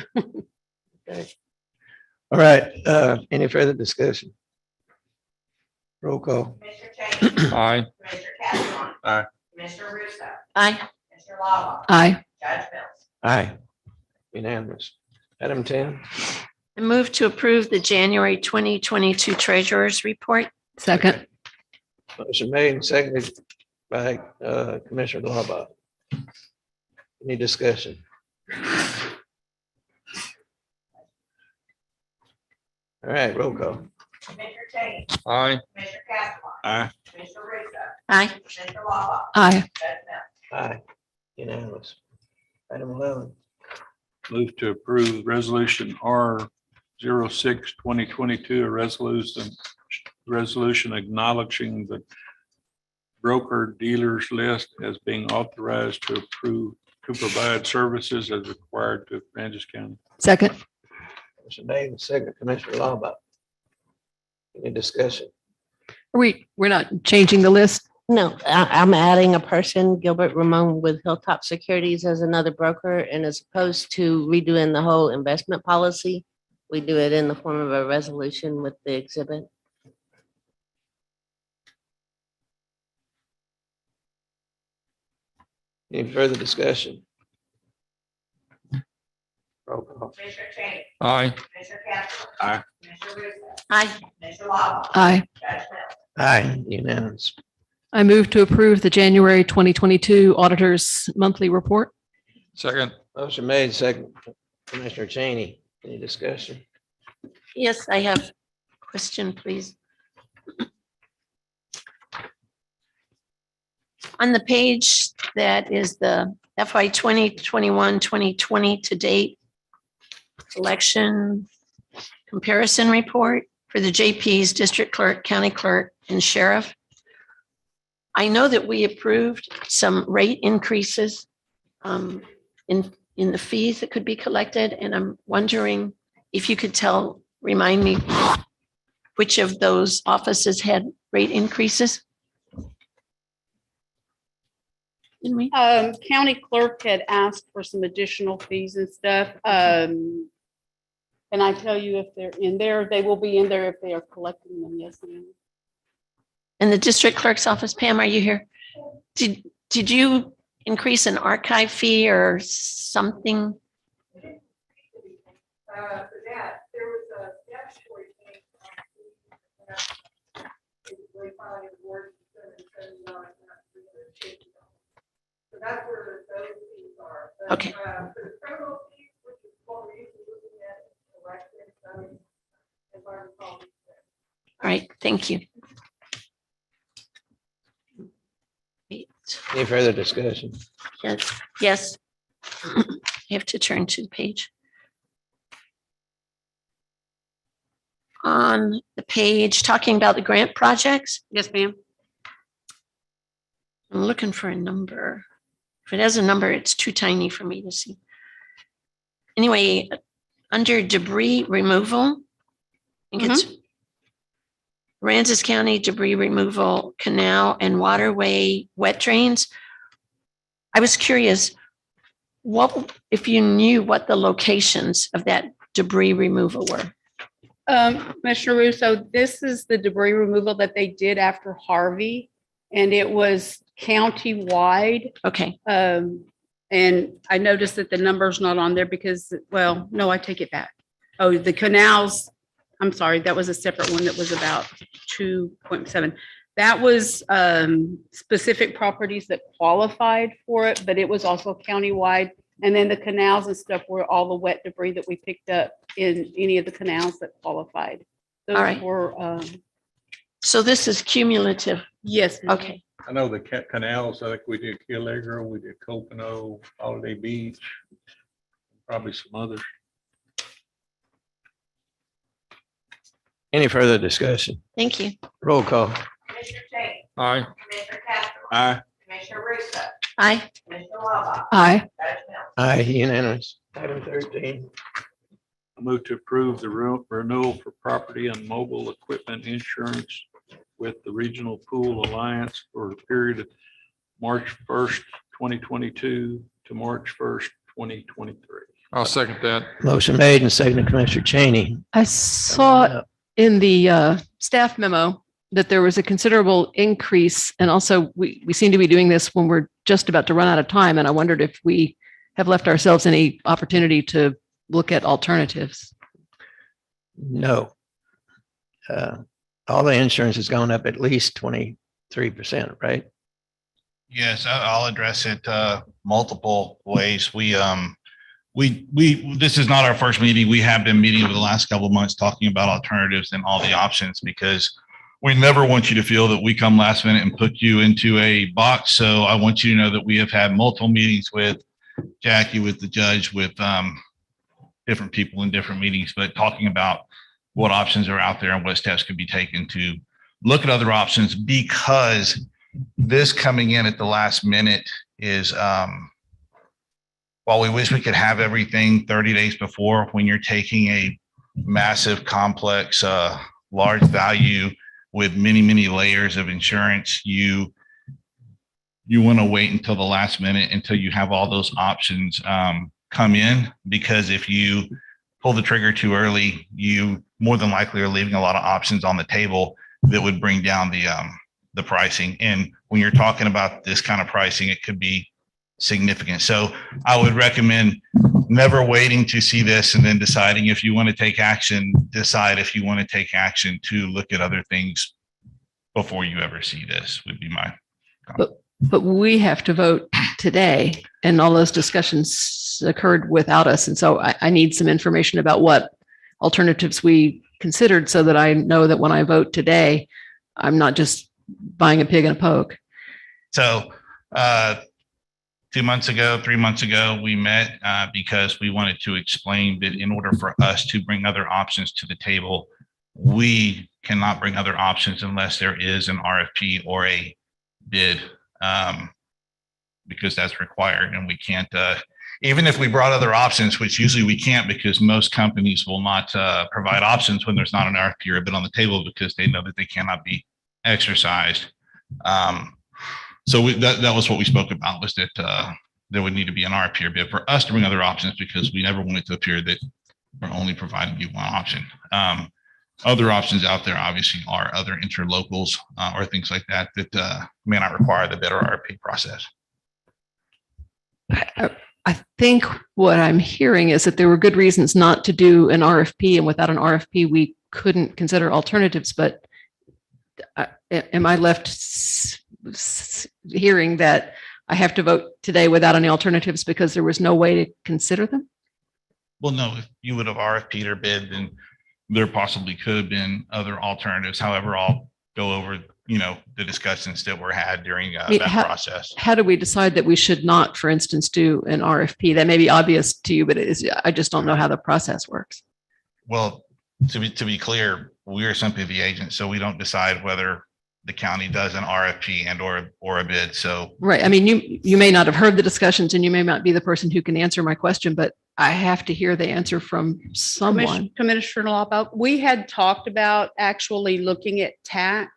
Okay. All right, any further discussion? Roll call. Commissioner Cheney. Aye. Commissioner Castro. Aye. Commissioner Russo. Aye. Commissioner Lala. Aye. Judge Mills. Aye. Unanimous. Item 10, I move to approve the January 2022 treasurer's report. Second. motion made and seconded by Commissioner Laubach. Any discussion? All right, roll call. Commissioner Cheney. Aye. Commissioner Castro. Aye. Commissioner Russo. Aye. Commissioner Lala. Aye. Judge Mills. Aye. Unanimous. Item 11, Move to approve resolution R 06-2022, a resolution acknowledging the broker dealers list as being authorized to provide services as required to Kansas County. Second. motion made and seconded, Commissioner Laubach. Any discussion? We're not changing the list. No, I'm adding a person, Gilbert Ramon with Hilltop Securities as another broker, and as opposed to redoing the whole investment policy, we do it in the form of a resolution with the exhibit. Any further discussion? Roll call. Commissioner Cheney. Aye. Commissioner Castro. Aye. Commissioner Russo. Aye. Commissioner Lala. Aye. Judge Mills. Aye, unanimous. I move to approve the January 2022 auditor's monthly report. Second. Motion made, second, Commissioner Cheney. Any discussion? Yes, I have a question, please. On the page that is the FY 2021, 2020 to date election comparison report for the JPs, district clerk, county clerk, and sheriff. I know that we approved some rate increases in the fees that could be collected, and I'm wondering if you could remind me which of those offices had rate increases? Didn't we? County clerk had asked for some additional fees and stuff. And I tell you, if they're in there, they will be in there if they are collecting them. Yes, ma'am. And the district clerk's office, Pam, are you here? Did you increase an archive fee or something? For that, there was a statutory thing. Basically filing the board $770, so that's where those fees are. But, Okay. For the criminal fees, which is what we're usually looking at, election, so as I recall. All right, thank you. Wait, Any further discussion? yes. I have to turn to the page. On the page talking about the grant projects, Yes, ma'am. I'm looking for a number. If it has a number, it's too tiny for me to see. Anyway, under debris removal, I think it's Aransas County debris removal, canal and waterway wet drains. I was curious, if you knew what the locations of that debris removal were? Commissioner Russo, this is the debris removal that they did after Harvey, and it was county-wide. Okay, And I noticed that the number's not on there because, well, no, I take it back. Oh, the canals, I'm sorry, that was a separate one that was about 2.7. That was specific properties that qualified for it, but it was also countywide. And then the canals and stuff were all the wet debris that we picked up in any of the canals that qualified. Those All right. were, so this is cumulative. yes. ma'am. Okay, I know the canals, I think we did Killegro, we did Copano, Holiday Beach, probably some others. Any further discussion? thank you. Roll call. Commissioner Cheney. Aye. Commissioner Castro. Aye. Commissioner Russo. Aye. Commissioner Wabach. Aye. Judge Mills. Aye, unanimous. Item 13. I move to approve the renewal for property and mobile equipment insurance with the Regional Pool Alliance for a period of March 1st, 2022 to March 1st, 2023. I'll second that. Motion made and seconded, Commissioner Cheney. I saw in the staff memo that there was a considerable increase, and also we seem to be doing this when we're just about to run out of time, and I wondered if we have left ourselves any opportunity to look at alternatives. No. All the insurance has gone up at least 23%, right? Yes, I'll address it multiple ways. This is not our first meeting. We have been meeting over the last couple of months talking about alternatives and all the options, because we never want you to feel that we come last minute and put you into a box. So I want you to know that we have had multiple meetings with Jackie, with the judge, with different people in different meetings, but talking about what options are out there and what steps could be taken to look at other options, because this coming in at the last minute is, while we wish we could have everything 30 days before, when you're taking a massive, complex, large value with many, many layers of insurance, you want to wait until the last minute until you have all those options come in, because if you pull the trigger too early, you more than likely are leaving a lot of options on the table that would bring down the pricing. And when you're talking about this kind of pricing, it could be significant. So I would recommend never waiting to see this and then deciding if you want to take action. Decide if you want to take action to look at other things before you ever see this, would be my comment. But we have to vote today, and all those discussions occurred without us. And so I need some information about what alternatives we considered, so that I know that when I vote today, I'm not just buying a pig in a poke. So 3 months ago, we met because we wanted to explain that in order for us to bring other options to the table, we cannot bring other options unless there is an RFP or a bid, because that's required. And we can't, even if we brought other options, which usually we can't, because most companies will not provide options when there's not an RFP or a bid on the table, because they know that they cannot be exercised. So that was what we spoke about, was that there would need to be an RFP or bid for us to bring other options, because we never want it to appear that we're only providing you one option. Other options out there obviously are other interlocals or things like that may not require the bid or RFP process. I think what I'm hearing is that there were good reasons not to do an RFP, and without an RFP, we couldn't consider alternatives. But am I left hearing that I have to vote today without any alternatives because there was no way to consider them? Well, no, if you would have RFP'd or bid, then there possibly could have been other alternatives. However, I'll go over, the discussions that were had during that process. How do we decide that we should not, for instance, do an RFP? That may be obvious to you, but I just don't know how the process works. Well, to be clear, we are simply the agent, so we don't decide whether the county does an RFP and or a bid. So right. I mean, you may not have heard the discussions, and you may not be the person who can answer my question, but I have to hear the answer from someone. Commissioner Lopau, we had talked about actually looking at TAC,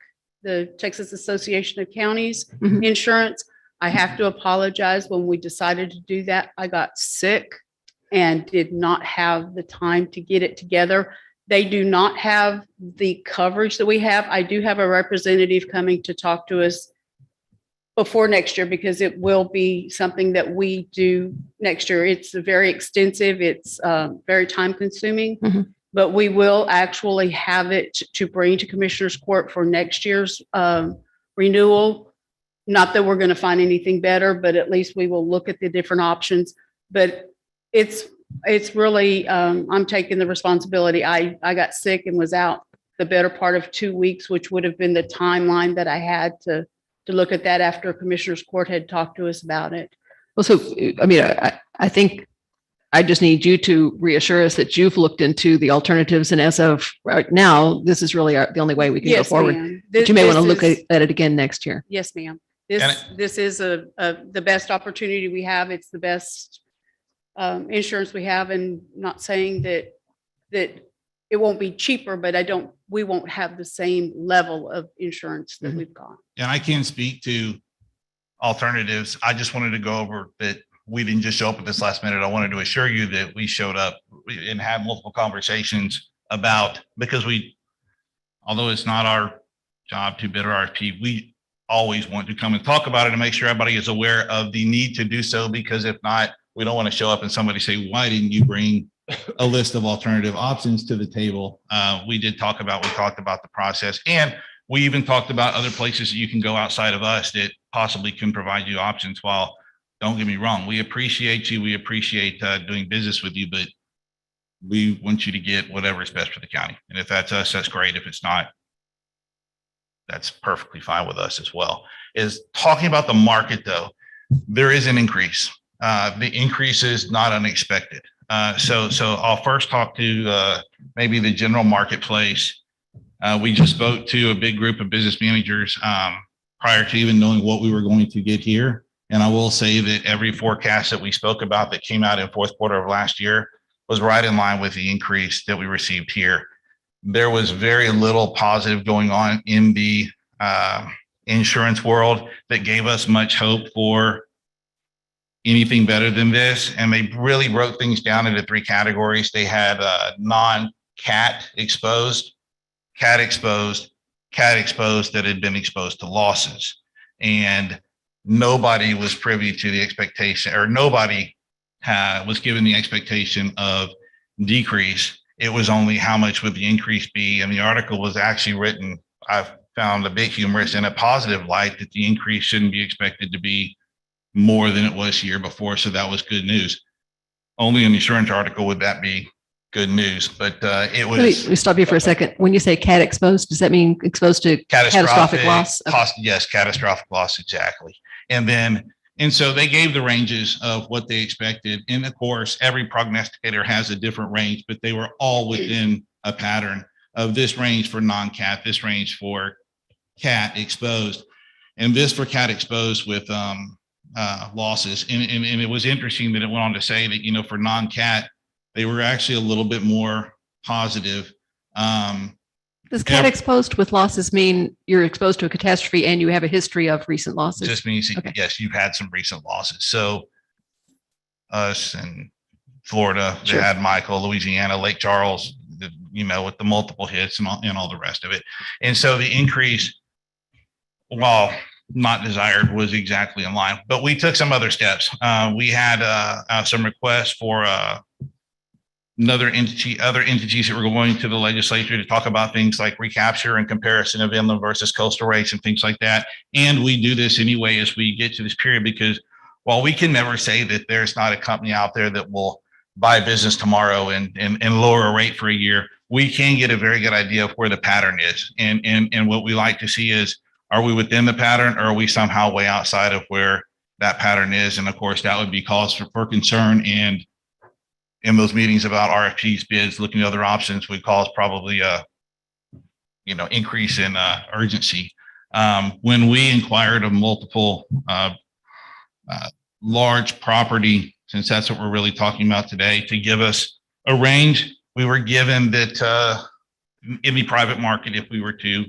the Texas Association of Counties insurance. I have to apologize. When we decided to do that, I got sick and did not have the time to get it together. They do not have the coverage that we have. I do have a representative coming to talk to us before next year, because it will be something that we do next year. It's very extensive. It's very time consuming, but we will actually have it to bring to Commissioners Court for next year's renewal. Not that we're going to find anything better, but at least we will look at the different options. But it's really, I'm taking the responsibility. I got sick and was out the better part of 2 weeks, which would have been the timeline that I had to look at that after Commissioners Court had talked to us about it. Well, so, I mean, I think I just need you to reassure us that you've looked into the alternatives. And as of right now, this is really the only way we can go forward. But you may want to look at it again next year. Yes, ma'am. This is the best opportunity we have. It's the best insurance we have, and not saying that it won't be cheaper, but we won't have the same level of insurance that we've got. And I can't speak to alternatives. I just wanted to go over that we didn't just show up at this last minute. I wanted to assure you that we showed up and had multiple conversations about, because although it's not our job to bid or RFP, we always want to come and talk about it and make sure everybody is aware of the need to do so, because if not, we don't want to show up and somebody say, why didn't you bring a list of alternative options to the table? We talked about the process, and we even talked about other places that you can go outside of us that possibly can provide you options. While, don't get me wrong, we appreciate you. We appreciate doing business with you, but we want you to get whatever is best for the county. And if that's us, that's great. If it's not, that's perfectly fine with us as well. Is talking about the market though, there is an increase. The increase is not unexpected. So I'll first talk to maybe the general marketplace. We just spoke to a big group of business managers prior to even knowing what we were going to get here. And I will say that every forecast that we spoke about that came out in fourth quarter of last year was right in line with the increase that we received here. There was very little positive going on in the insurance world that gave us much hope for anything better than this. And they really broke things down into three categories. They had non-cat exposed, cat exposed, cat exposed that had been exposed to losses. And nobody was privy to the expectation, or nobody was given the expectation of decrease. It was only how much would the increase be. And the article was actually written, I've found a bit humorous in a positive light, that the increase shouldn't be expected to be more than it was the year before. So that was good news. Only an insurance article would that be good news, but it was. Let me stop you for a second. When you say cat exposed, does that mean exposed to catastrophic loss? Yes, catastrophic loss, exactly. And so they gave the ranges of what they expected. And of course, every prognosticator has a different range, but they were all within a pattern of this range for non-cat, this range for cat exposed, and this for cat exposed with losses. And it was interesting that it went on to say that, for non-cat, they were actually a little bit more positive. Does cat exposed with losses mean you're exposed to a catastrophe and you have a history of recent losses? Just means, yes, you've had some recent losses. So us in Florida, they had Michael, Louisiana, Lake Charles, with the multiple hits and all the rest of it. And so the increase, while not desired, was exactly in line. But we took some other steps. We had some requests for other entities that were going to the legislature to talk about things like recapture and comparison of inland versus coastal rates and things like that. And we do this anyway as we get to this period, because while we can never say that there's not a company out there that will buy business tomorrow and lower a rate for a year, we can get a very good idea of where the pattern is. And what we like to see is, are we within the pattern, or are we somehow way outside of where that pattern is? And of course, that would be cause for concern. And in those meetings about RFPs, bids, looking at other options would cause probably a, increase in urgency. When we inquired of multiple large property, since that's what we're really talking about today, to give us a range, we were given that in the private market, if we were to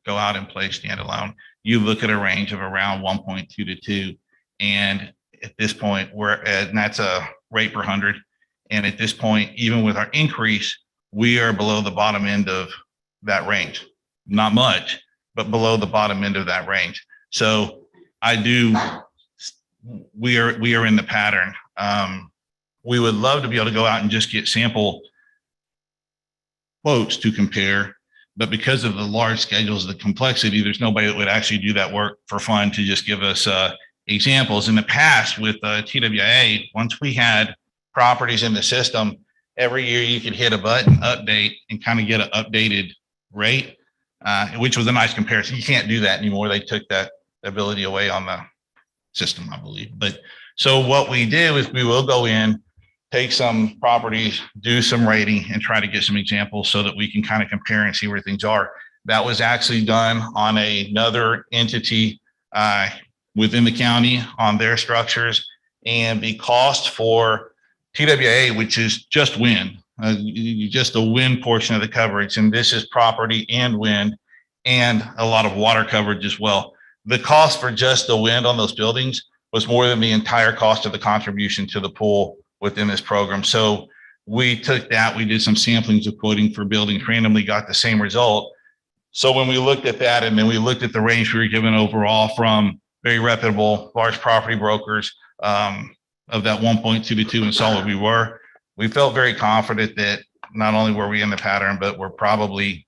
go out and play standalone, you look at a range of around 1.2 to 2. And at this point, and that's a rate per 100. And at this point, even with our increase, we are below the bottom end of that range. Not much, but below the bottom end of that range. So we are in the pattern. We would love to be able to go out and just get sample quotes to compare, but because of the large schedules, the complexity, there's nobody that would actually do that work for fun to just give us examples. In the past with TWA, once we had properties in the system, every year you could hit a button, update, and kind of get an updated rate, which was a nice comparison. You can't do that anymore. They took that ability away on the system, I believe. But so what we do is we will go in, take some properties, do some rating, and try to get some examples so that we can kind of compare and see where things are. That was actually done on another entity within the county on their structures, and the cost for TWA, which is just wind, just the wind portion of the coverage. And this is property and wind and a lot of water coverage as well. The cost for just the wind on those buildings was more than the entire cost of the contribution to the pool within this program. So we took that, we did some samplings of quoting for buildings, randomly got the same result. So when we looked at that, and then we looked at the range we were given overall from very reputable large property brokers, of that 1.2 to 2, and saw what we felt very confident that not only were we in the pattern, but we're probably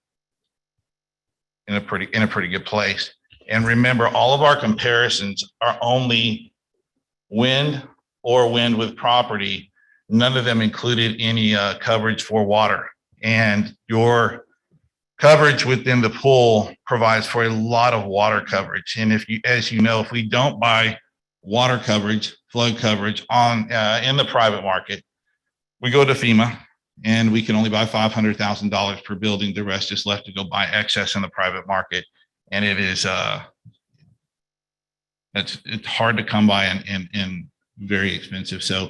in a pretty good place. And remember, all of our comparisons are only wind or wind with property. None of them included any coverage for water. And your coverage within the pool provides for a lot of water coverage. And as you know, if we don't buy water coverage, flood coverage in the private market, we go to FEMA and we can only buy $500,000 per building. The rest is left to go buy excess in the private market. And it is, it's hard to come by and very expensive. So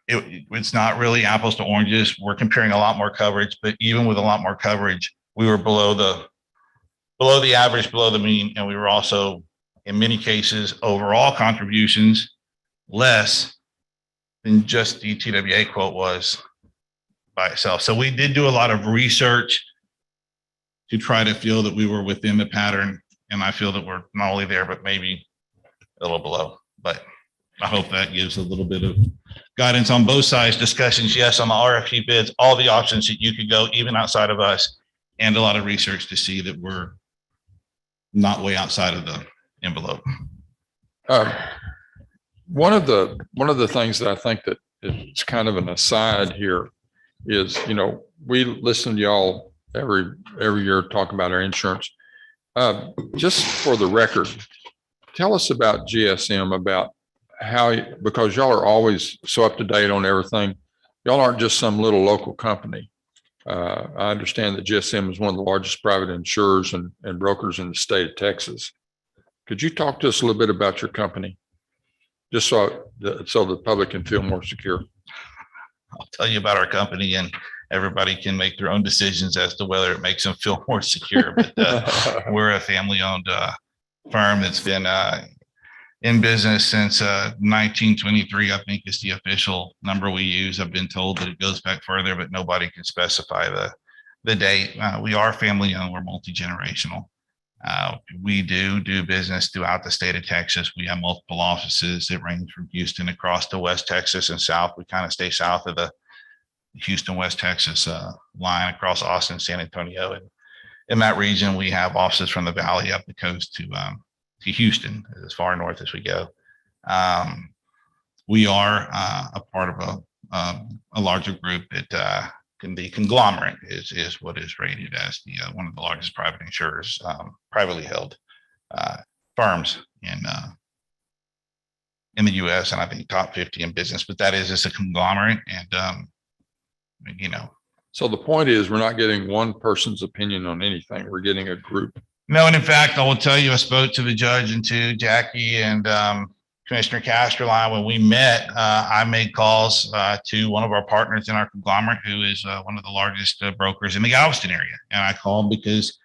it's not really apples to oranges. We're comparing a lot more coverage, but even with a lot more coverage, we were below the average, below the mean. And we were also, in many cases, overall contributions less than just the TWA quote was by itself. So we did do a lot of research to try to feel that we were within the pattern. And I feel that we're not only there, but maybe a little below. But I hope that gives a little bit of guidance on both sides. Discussions, yes, on the RFP bids, all the options that you could go, even outside of us, and a lot of research to see that we're not way outside of the envelope. One of the things that I think that it's kind of an aside here is, we listen to y'all every year talk about our insurance. Just for the record, tell us about GSM, about how, because y'all are always so up to date on everything. Y'all aren't just some little local company. I understand that GSM is one of the largest private insurers and brokers in the state of Texas. Could you talk to us a little bit about your company? Just so the public can feel more secure. I'll tell you about our company, and everybody can make their own decisions as to whether it makes them feel more secure. But we're a family-owned firm that's been in business since 1923, I think is the official number we use. I've been told that it goes back further, but nobody can specify the date. We are family-owned. We're multi-generational. We do business throughout the state of Texas. We have multiple offices that range from Houston across to West Texas and south. We kind of stay south of the Houston, West Texas line across Austin, San Antonio. And in that region, we have offices from the valley up the coast to Houston, as far north as we go. We are a part of a larger group that the conglomerate is what is rated as the one of the largest private insurers, privately held firms in the U.S. and I think top 50 in business. But that is just a conglomerate, and So the point is, we're not getting one person's opinion on anything. We're getting a group. No, and in fact, I will tell you, I spoke to the judge and to Jackie and Commissioner Casterline when we met. I made calls to one of our partners in our conglomerate, who is one of the largest brokers in the Galveston area. And I called because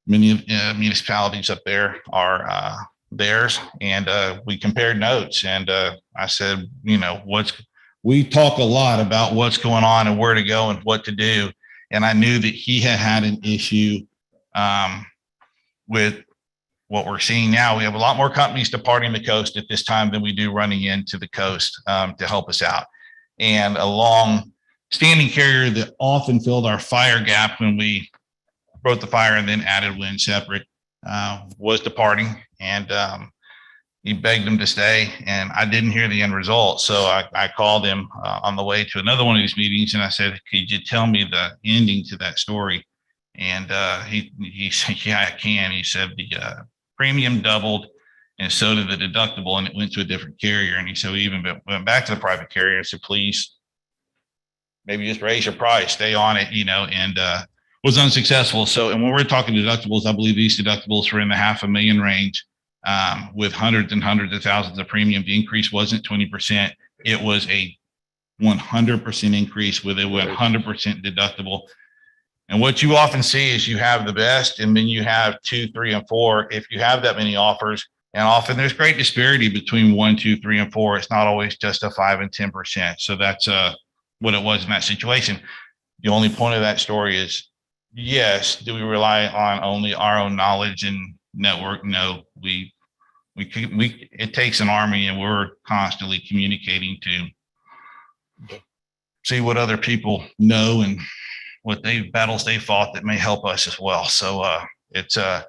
many municipalities up there are theirs. And we compared notes. And I said, we talk a lot about what's going on and where to go and what to do. And I knew that he had an issue with what we're seeing now. We have a lot more companies departing the coast at this time than we do running into the coast to help us out. And a long-standing carrier that often filled our fire gap when we broke the fire and then added wind separate was departing. And he begged him to stay, and I didn't hear the end result. So I called him on the way to another one of these meetings, and I said, could you tell me the ending to that story? And he said, yeah, I can. He said the premium doubled, and so did the deductible, and it went to a different carrier. And he said, we even went back to the private carrier and said, please, maybe just raise your price, stay on it, and was unsuccessful. So, and when we're talking deductibles, I believe these deductibles were in the $500,000 range. with hundreds and hundreds of thousands of premium. The increase wasn't 20%. It was a 100% increase with a 100% deductible. And what you often see is you have the best, and then you have 2, 3, and 4. If you have that many offers, and often there's great disparity between 1, 2, 3, and 4. It's not always just a 5 and 10%. So that's what it was in that situation. The only point of that story is, yes, do we rely on only our own knowledge and network? No, it takes an army, and we're constantly communicating to see what other people know and what battles they fought that may help us as well. So it's a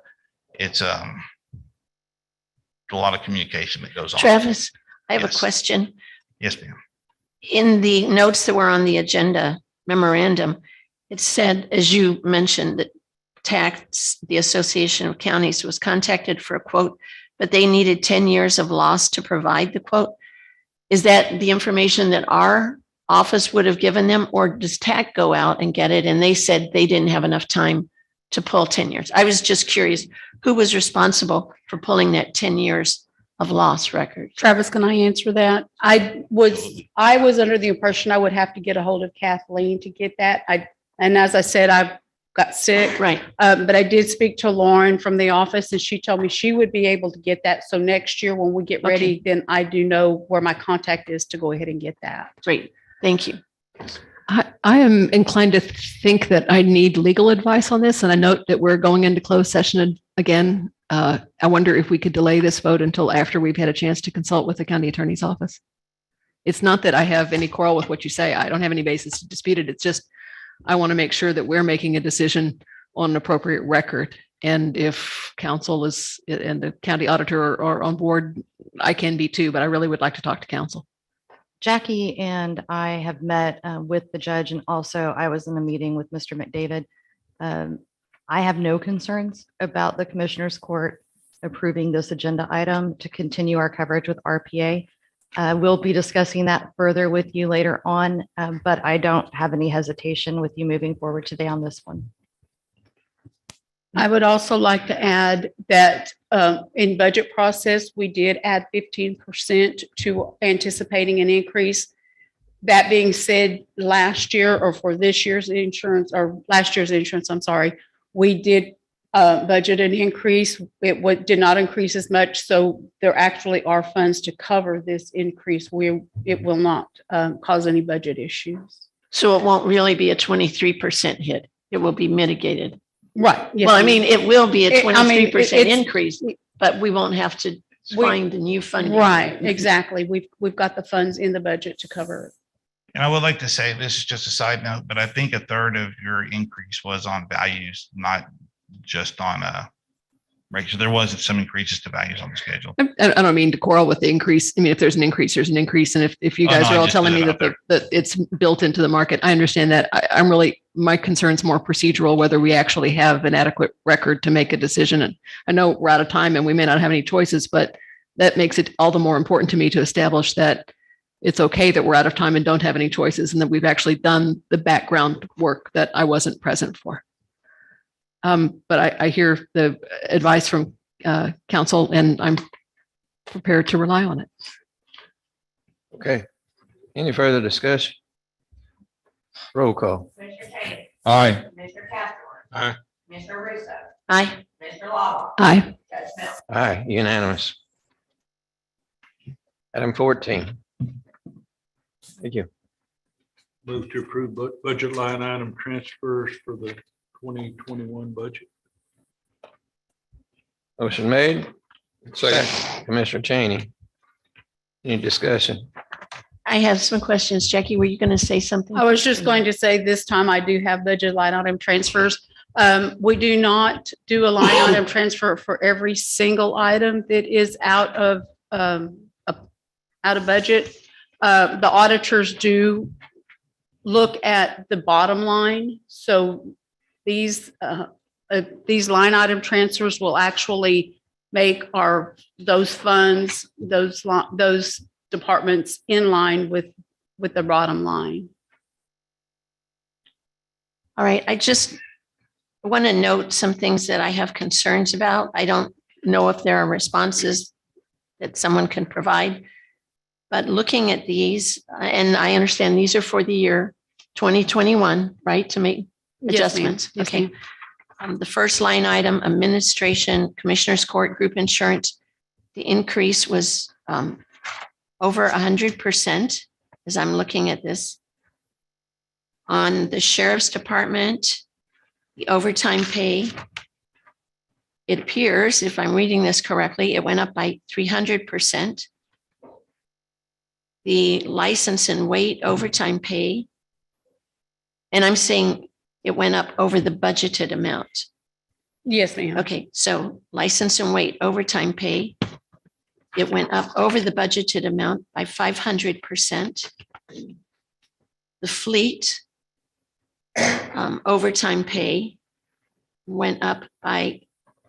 lot of communication that goes on. Travis, I have Yes. a question. Yes, ma'am. In the notes that were on the agenda memorandum, it said, as you mentioned, that the Association of Counties was contacted for a quote, but they needed 10 years of loss to provide the quote. Is that the information that our office would have given them, or does TAC go out and get it? And they said they didn't have enough time to pull 10 years. I was just curious, who was responsible for pulling that 10 years of loss record? Travis, can I answer that? I was under the impression I would have to get a hold of Kathleen to get that. And as I said, I got sick. Right. But I did speak to Lauren from the office, and she told me she would be able to get that. So next year when we get ready, then I do know where my contact is to go ahead and get that. Great. Thank you. I am inclined to think that I need legal advice on this, and I note that we're going into closed session again. I wonder if we could delay this vote until after we've had a chance to consult with the county attorney's office. It's not that I have any quarrel with what you say. I don't have any basis to dispute it. It's just, I want to make sure that we're making a decision on an appropriate record. And if counsel and the county auditor are on board, I can be too, but I really would like to talk to counsel. Jackie and I have met with the judge, and also I was in a meeting with Mr. McDavid. I have no concerns about the Commissioners Court approving this agenda item to continue our coverage with RPA. We'll be discussing that further with you later on, but I don't have any hesitation with you moving forward today on this one. I would also like to add that in budget process, we did add 15% to anticipating an increase. That being said, last year, or for this year's insurance, or last year's insurance, I'm sorry, we did budget an increase. It did not increase as much. So there actually are funds to cover this increase. It will not cause any budget issues. So it won't really be a 23% hit. It will be mitigated. Right. Yes, Well, I mean, it will be a 23% it's- increase, but we won't have to find the new funding. Right, exactly. We've got the funds in the budget to cover it. And I would like to say, this is just a side note, but I think a third of your increase was on values, not just on right. So there was some increases to values on the schedule. I don't mean to quarrel with the increase. I mean, if there's an increase, there's an increase. And if you Oh, guys no, are I all just telling put me it out that it's built into the market, I understand that. I'm really, my concern's more procedural, whether we actually have an adequate record to make a decision. And I know we're out of time and we may not have any choices, but that makes it all the more important to me to establish that it's okay that we're out of time and don't have any choices, and that we've actually done the background work that I wasn't present for. But I hear the advice from counsel, and I'm prepared to rely on it. Okay. Any further discussion? Roll call. Commissioner Taylor, Aye. Commissioner Castleton. Aye. Commissioner Russo, Aye. Commissioner Law, Aye. Judge Miller. Aye, unanimous. Item 14. Thank you. Move to approve budget line item transfers for the 2021 budget. Motion made. Second. Commissioner Cheney. Any discussion? I have some questions. Jackie, were you going to say something? I was just going to say this time I do have budget line item transfers. We do not do a line item transfer for every single item that is out of budget. The auditors do look at the bottom line. So these line item transfers will actually make those funds, those departments in line with the bottom line. All right. I just want to note some things that I have concerns about. I don't know if there are responses that someone can provide. But looking at these, and I understand these are for the year 2021, right, to make Yes, ma'am. adjustments? Yes, Okay. ma'am. The first line item, administration, commissioners court, group insurance, the increase was over 100% as I'm looking at this. On the sheriff's department, the overtime pay, it appears, if I'm reading this correctly, it went up by 300%. The license and weight overtime pay, and I'm saying it went up over the budgeted amount. Yes, ma'am. Okay, so license and weight overtime pay, it went up over the budgeted amount by 500%. The fleet overtime pay went up by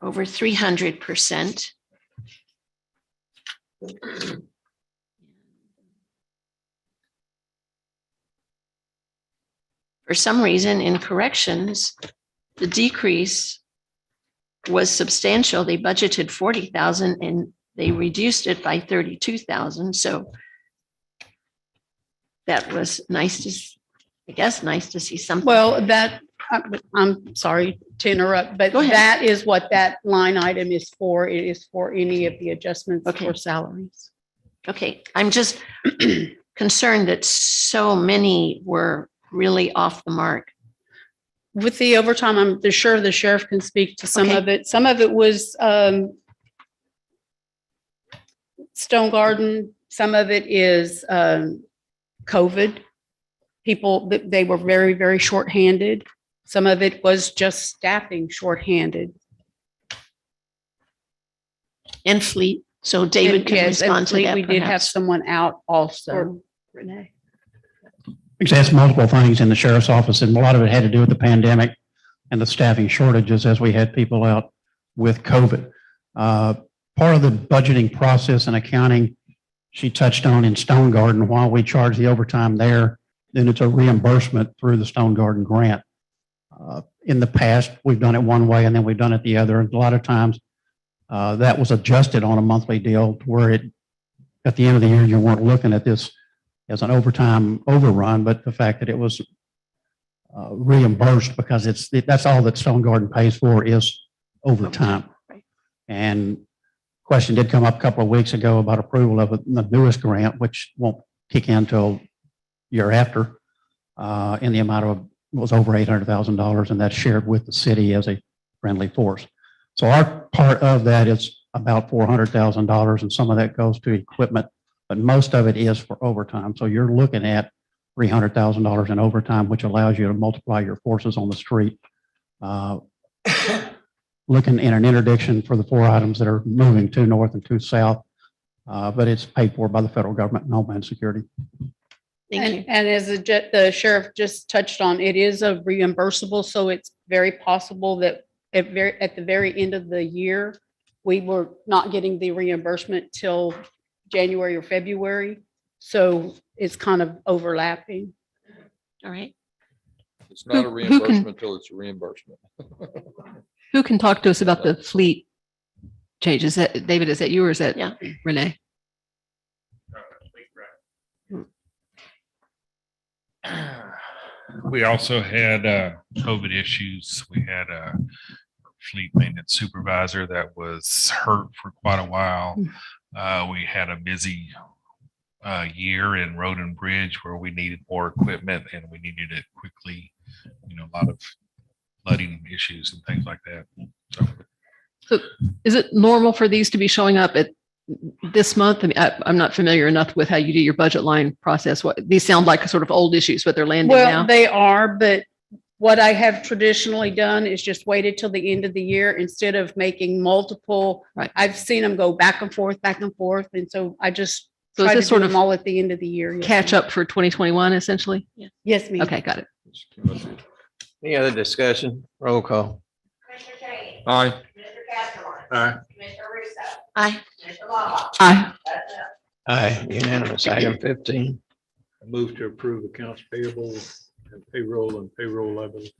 over 300%. For some reason, in corrections, the decrease was substantial. They budgeted 40,000 and they reduced it by 32,000. So that was nice to, I guess, nice to see something. Well, that, I'm sorry to interrupt, but Go ahead. that is what that line item is for. It is for any of the adjustments Okay. for salaries. Okay, I'm just concerned that so many were really off the mark. With the overtime, I'm sure the sheriff can speak to some Okay. of it. Some of it was Stone Garden. Some of it is COVID. People, they were very, very shorthanded. Some of it was just staffing shorthanded. And fleet, so David And can yes, and respond to fleet, that we did have perhaps. someone out also. Or Renee. We asked multiple things in the sheriff's office, and a lot of it had to do with the pandemic and the staffing shortages as we had people out with COVID. Part of the budgeting process and accounting, she touched on in Stone Garden, while we charge the overtime there, then it's a reimbursement through the Stone Garden grant. In the past, we've done it one way and then we've done it the other. And a lot of times that was adjusted on a monthly deal to where it, at the end of the year, you weren't looking at this as an overtime overrun, but the fact that it was reimbursed because that's all that Stone Garden pays for is overtime. Right. And question did come up a couple of weeks ago about approval of the newest grant, which won't kick in until year after, in the amount of, was over $800,000, and that's shared with the city as a friendly force. So our part of that is about $400,000, and some of that goes to equipment, but most of it is for overtime. So you're looking at $300,000 in overtime, which allows you to multiply your forces on the street. Looking in an interdiction for the 4 items that are moving to north and to south, but it's paid for by the federal government and Homeland Security. Thank you. And as the sheriff just touched on, it is a reimbursable, so it's very possible that at the very end of the year, we were not getting the reimbursement till January or February. So it's kind of overlapping. All right. It's not a Who can- reimbursement until it's a reimbursement. Who can talk to us about the fleet changes? David, is that you or is that Yeah. Renee? We also had COVID issues. We had a fleet maintenance supervisor that was hurt for quite a while. We had a busy year in road and bridge where we needed more equipment and we needed it quickly. A lot of flooding issues and things like that. So is it normal for these to be showing up at this month? I mean, I'm not familiar enough with how you do your budget line process. These sound like sort of old issues, but they're landing Well, now. they are, but what I have traditionally done is just waited till the end of the year instead of making multiple. Right. I've seen them go back and forth. And so I just So is try to this do sort them of all at the end of the year. Yes, catch ma'am. up for 2021 essentially? Yes, ma'am. Okay, got it. Any other discussion? Roll call. Commissioner Cheney. Aye. Commissioner Castro. Aye. Commissioner Russo. Aye. Commissioner Lala. Aye. That's it. Aye, unanimous. Item 15. I move to approve accounts payable and payroll liability.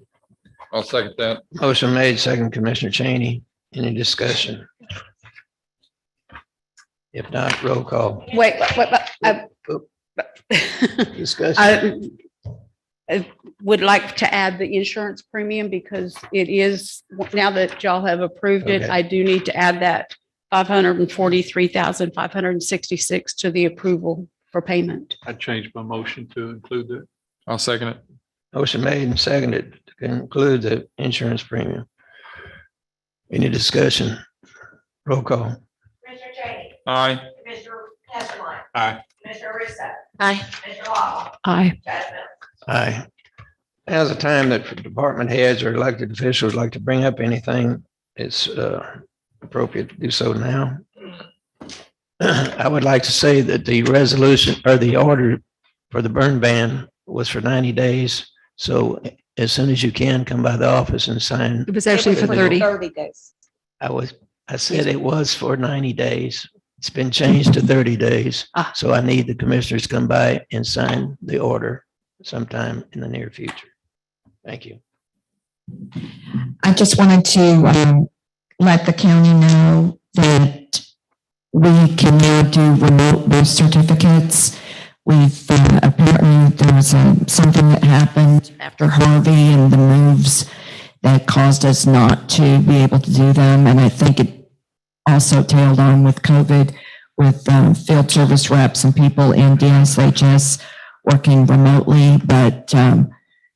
I'll second that. Motion made, second Commissioner Cheney. Any discussion? If not, roll call. Wait, Discussion. I would like to add the insurance premium because it is, now that y'all have approved it, Okay. I do need to add that 543,566 to the approval for payment. I changed my motion to include that. I'll second it. Motion made and seconded to include the insurance premium. Any discussion? Roll call. Commissioner Cheney, Aye. Commissioner Castleline, Aye. Commissioner Russo, Aye. Commissioner Lawler, Aye. Judge Mills. Aye. Now's the time that department heads or elected officials like to bring up anything. It's appropriate to do so now. I would like to say that the resolution or the order for the burn ban was for 90 days. So as soon as you can, come by the office and sign. It was actually for 30. 30 days. I said it was for 90 days. It's been changed to 30 days. Ah. So I need the commissioners to come by and sign the order sometime in the near future. Thank you. I just wanted to let the county know that we can now do remote birth certificates. We've apparently there was something that happened after Harvey and the moves that caused us not to be able to do them. And I think it also tailed on with COVID with field service reps and people in DSHS working remotely. But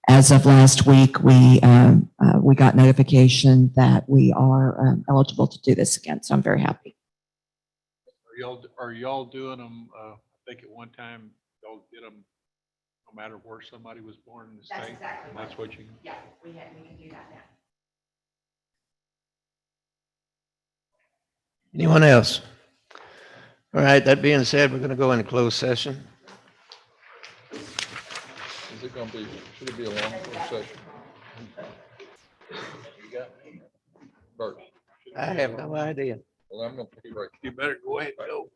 as of last week, we got notification that we are eligible to do this again. So I'm very happy. Are y'all doing them? I think at one time y'all did them no matter where somebody was born in the That's state. exactly And right. that's what you. Yeah, we can do that now. Anyone else? All right, that being said, we're going to go into closed session. Is it gonna be, should it be a long session? Bert, I have no idea. well, I'm gonna be right. You better go ahead and go.